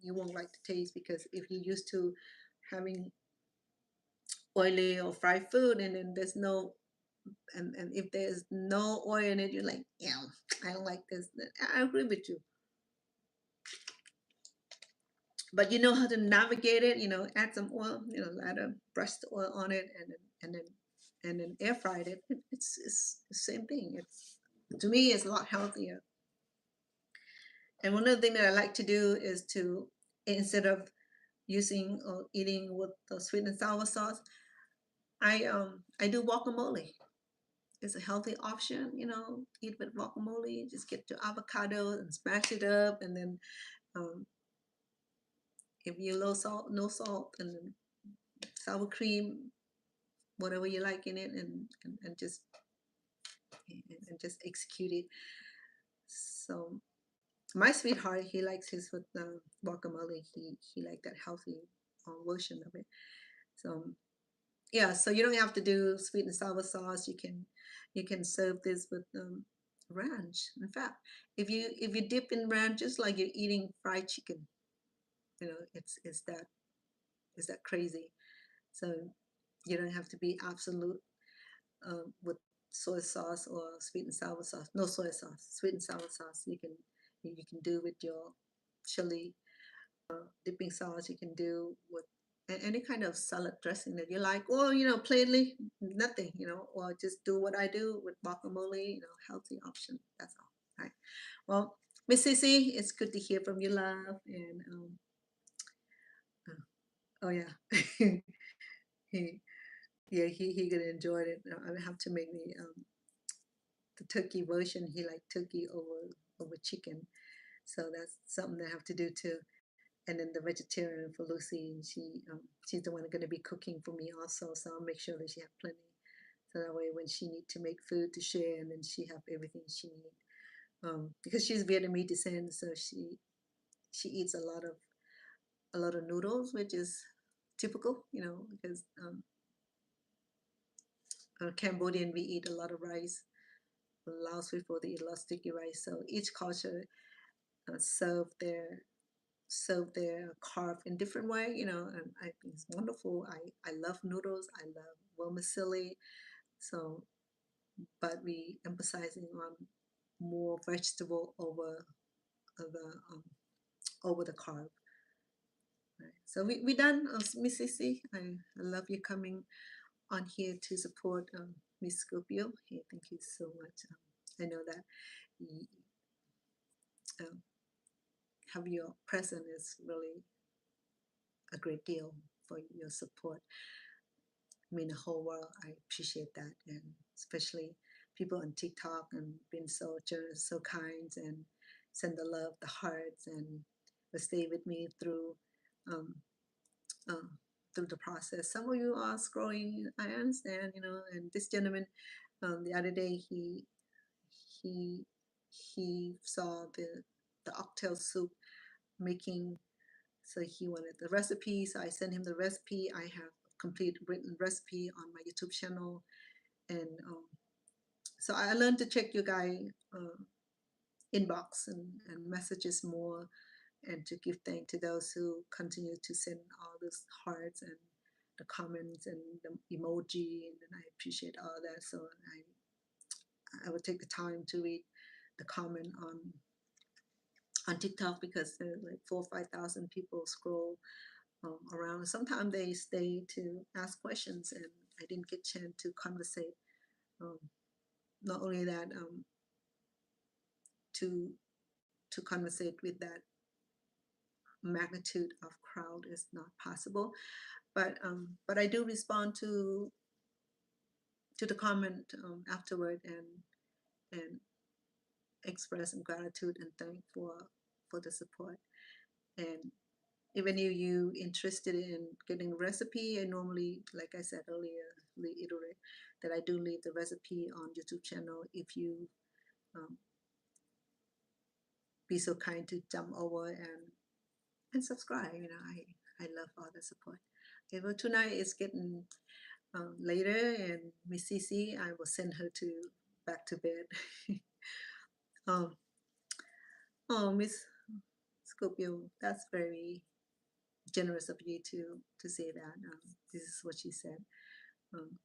you won't like the taste, because if you're used to having oily or fried food, and then there's no and if there's no oil in it, you're like, yeah, I don't like this. I agree with you, but you know how to navigate it. Add some oil, lather, brush the oil on it, and then air fried it. It's the same thing. It's, to me, it's a lot healthier. And one of the things that I like to do is to, instead of using or eating with the sweet and sour sauce, I do guacamole. It's a healthy option, you know. Eat with guacamole. Just get your avocado and smash it up, and then um, if you low salt, no salt, and then sour cream, whatever you like in it, and just execute it. So my sweetheart, he likes his with guacamole. He like that healthy version of it. So yeah, so you don't have to do sweet and sour sauce. You can serve this with ranch. In fact, if you dip in ranch just like you're eating fried chicken, you know, it's that crazy. So you don't have to be absolute with soy sauce or sweet and sour sauce. No soy sauce, sweet and sour sauce. You can do with your chili dipping sauce. You can do with any kind of salad dressing that you like, or plainly nothing, or just do what I do with guacamole. Healthy option. That's all. Right. Well, Miss Sissy, it's good to hear from you, love. And oh yeah, he yeah he gonna enjoy it. I have to make the turkey version. He like turkey over chicken, so that's something I have to do too. And then the vegetarian for Lucy, she's the one going to be cooking for me also, so I'll make sure that she have plenty, so that way when she need to make food to share, and then she have everything she need. Because she's Vietnamese descent, so she eats a lot of noodles, which is typical, because Cambodian we eat a lot of rice. Laos before they eat a lot of sticky rice. So each culture serve their carb in different way, and I think it's wonderful. I love noodles. I love vermicelli. So, but we emphasizing on more vegetable the over the carb. Right. So we done, Miss Sissy. I love you coming on here to support Miss Scorpio. Hey, thank you so much. I know that um, have your presence is really a great deal for your support. I mean, the whole world. I appreciate that, and especially people on TikTok and being so generous, so kind, and send the love, the hearts, and will stay with me um, uh, through the process. Some of you are scrolling. I understand, And this gentleman, the other day, he he saw the oxtail soup making. So he wanted the recipe. So I sent him the recipe. I have a complete written recipe on my YouTube channel. And so I learned to check you guys inbox and messages more, and to give thanks to those who continue to send all those hearts and the comments and the emoji. And I appreciate all that. So I will take the time to read the comment on TikTok, because there's like 4 or 5 thousand people scroll around. Sometimes they stay to ask questions, and I didn't get a chance to conversate. Um, Not only that, to conversate with that magnitude of crowd is not possible. But I do respond to the comment afterward, and express gratitude and thank for the support. And even if you interested in getting a recipe, I normally, like I said earlier, reiterate that I do leave the recipe on YouTube channel. If you um, be so kind to jump over and subscribe, I love all the support. Okay, well, tonight is getting later, and Miss Cece, I will send her to back to bed. um, oh, Miss Scorpio, that's very generous of you to say that. This is what she said.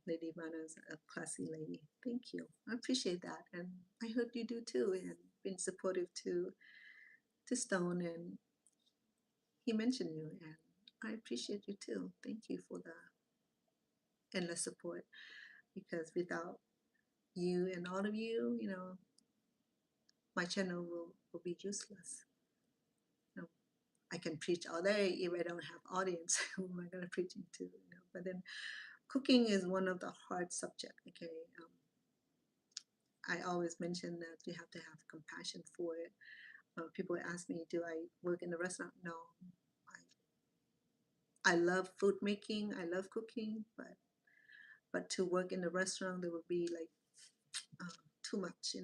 Lady Vanna is a classy lady. Thank you. I appreciate that, and I hope you do too. And been supportive to Stone, and he mentioned you, and I appreciate you too. Thank you for the endless support, because without you and all of you, my channel will be useless. I can preach all day if I don't have audience. Who am I going to preach to? But then cooking is one of the hard subject. Okay, I always mention that you have to have compassion for it. People ask me, do I work in a restaurant? No, I love food making. I love cooking, but to work in a restaurant, there would be like too much.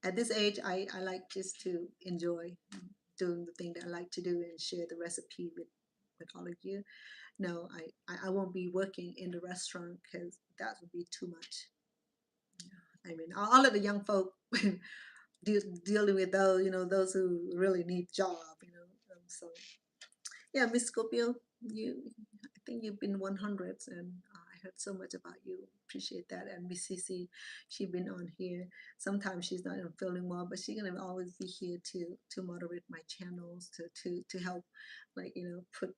At this age, I like just to enjoy doing the thing that I like to do and share the recipe with all of you. No, I won't be working in the restaurant because that would be too much. I mean, all of the young folk dealing with those, those who really need job, so yeah, Miss Scorpio, I think you've been 100s, and I heard so much about you. Appreciate that. And Miss Cece, she been on here. Sometimes she's not feeling well, but she's gonna always be here to moderate my channels, to help, like put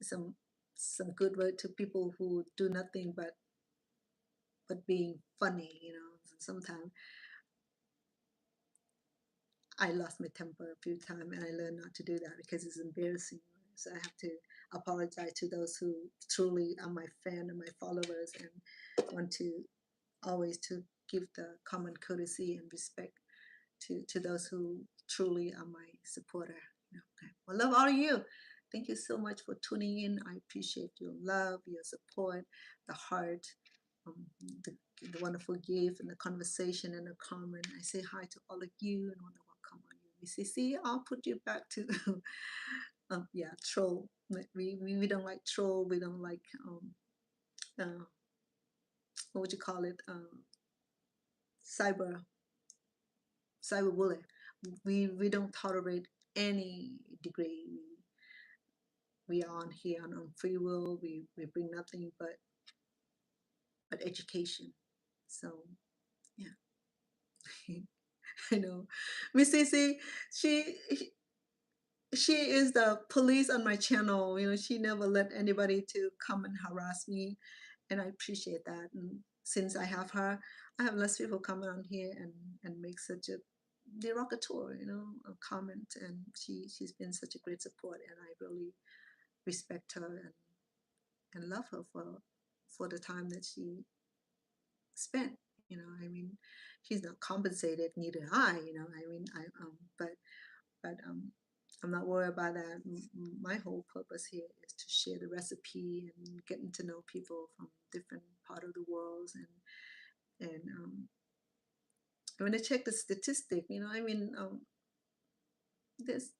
some some good word to people who do nothing but being funny. Sometimes I lost my temper a few times, and I learned not to do that because it's embarrassing. So I have to apologize to those who truly are my fan and my followers, and want to always to give the common courtesy and respect to those who truly are my supporter. Okay. I love all of you. Thank you so much for tuning in. I appreciate your love, your support, the heart, um, the, the wonderful gift and the conversation and the comment. I say hi to all of you and want to welcome all you. CC, I'll put you back to yeah, troll. We don't like troll. We don't like uh, what would you call it? Cyber cyberbullying. We don't tolerate any degree. We are on here on free will. We bring nothing but education. So yeah, I know. Miss Cece, she she is the police on my channel. She never let anybody to come and harass me, and I appreciate that. And since I have her, I have less people coming on here and make such a derogatory, a comment. And she's been such a great support, and I really respect her and love her for the time that she spent. I mean, she's not compensated, neither I. I mean, but I'm not worried about that. My whole purpose here is to share the recipe and getting to know people from different part of the world, and when I check the statistic, I mean, this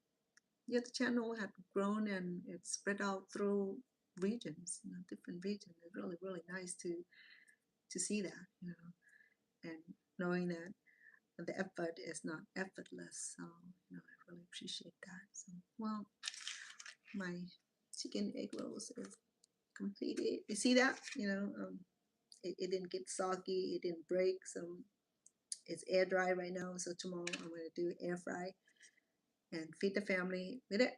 yeah, the channel had grown and it's spread out through regions, different regions. It's really really nice to see that, and knowing that the effort is not effortless. So I really appreciate that. So well, my chicken egg rolls is completed. You see that? It didn't get soggy. It didn't break. So it's air dry right now. So tomorrow I'm going to do air fry and feed the family with it.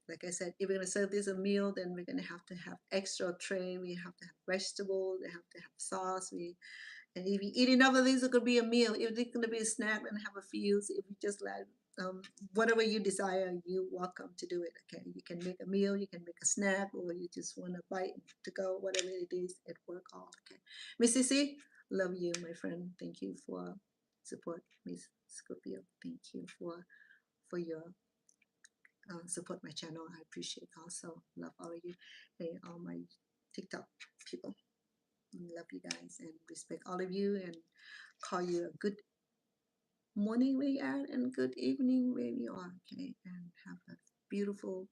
Like I said, if we're going to serve this a meal, then we're going to have extra tray. We have to have vegetables. We have to have sauce. And if you eat enough of these, it could be a meal. If it's going to be a snack, then have a few. So if you just let whatever you desire, you're welcome to do it. Okay, you can make a meal, you can make a snack, or you just want a bite to go. Whatever it is, it work all. Okay, Miss Cece, love you, my friend. Thank you for support, Miss Scorpio. Thank you for your support my channel. I appreciate also love all of you and all my TikTok people. Love you guys and respect all of you and call you a good morning where you are and good evening where you are. Okay, and have a beautiful,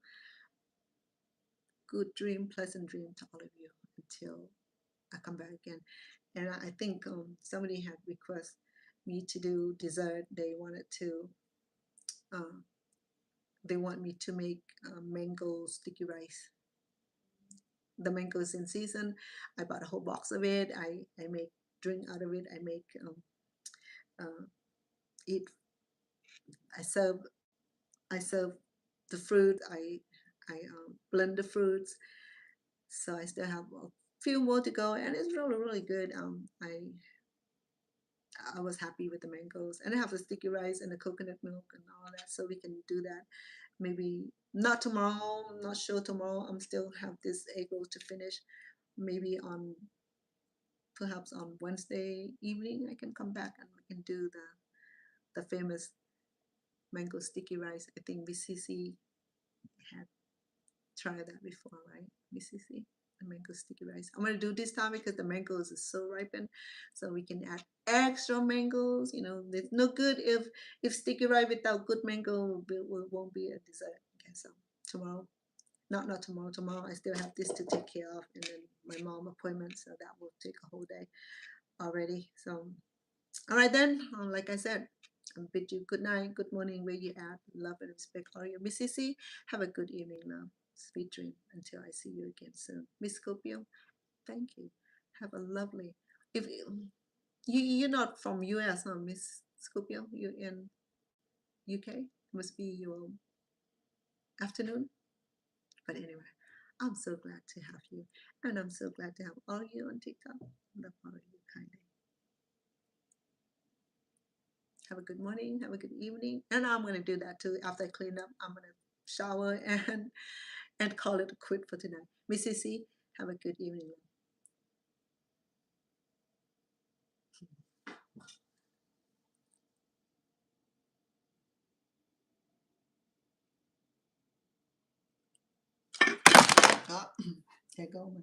good dream, pleasant dream to all of you until I come back again. And I think somebody had requested me to do dessert. Uh, they want me to make mango sticky rice. The mango is in season. I bought a whole box of it. I make drink out of it. I make uh, eat. I serve the fruit. I blend the fruits. So I still have a few more to go, and it's really really good. I was happy with the mangoes, and I have the sticky rice and the coconut milk and all that, so we can do that. Maybe not tomorrow. I'm not sure tomorrow. I'm still have this egg roll to finish. Maybe on perhaps on Wednesday evening I can come back and we can do the famous mango sticky rice. I think BCC had tried that before, right? BCC, the mango sticky rice. I'm gonna do this time because the mangoes is so ripened, so we can add extra mangoes. You know, it's no good if sticky rice without good mango won't be a dessert. Okay, so tomorrow, not tomorrow. Tomorrow I still have this to take care of, and then my mom appointment, so that will take a whole day already. So, all right then. Like I said, I bid you good night, good morning, where you at. Love and respect all you. Miss Cece, have a good evening, love. Sweet dream until I see you again soon. Miss Scorpio, thank you. Have a lovely. If you're not from US, no, Miss Scorpio, you're in UK. Must be your afternoon. But anyway, I'm so glad to have you, and I'm so glad to have all you on TikTok. Love all of you kindly. Have a good morning, have a good evening. And I'm gonna do that too. After I clean up, I'm gonna shower and call it a quit for tonight. Miss Cece, have a good evening. Ah, there go my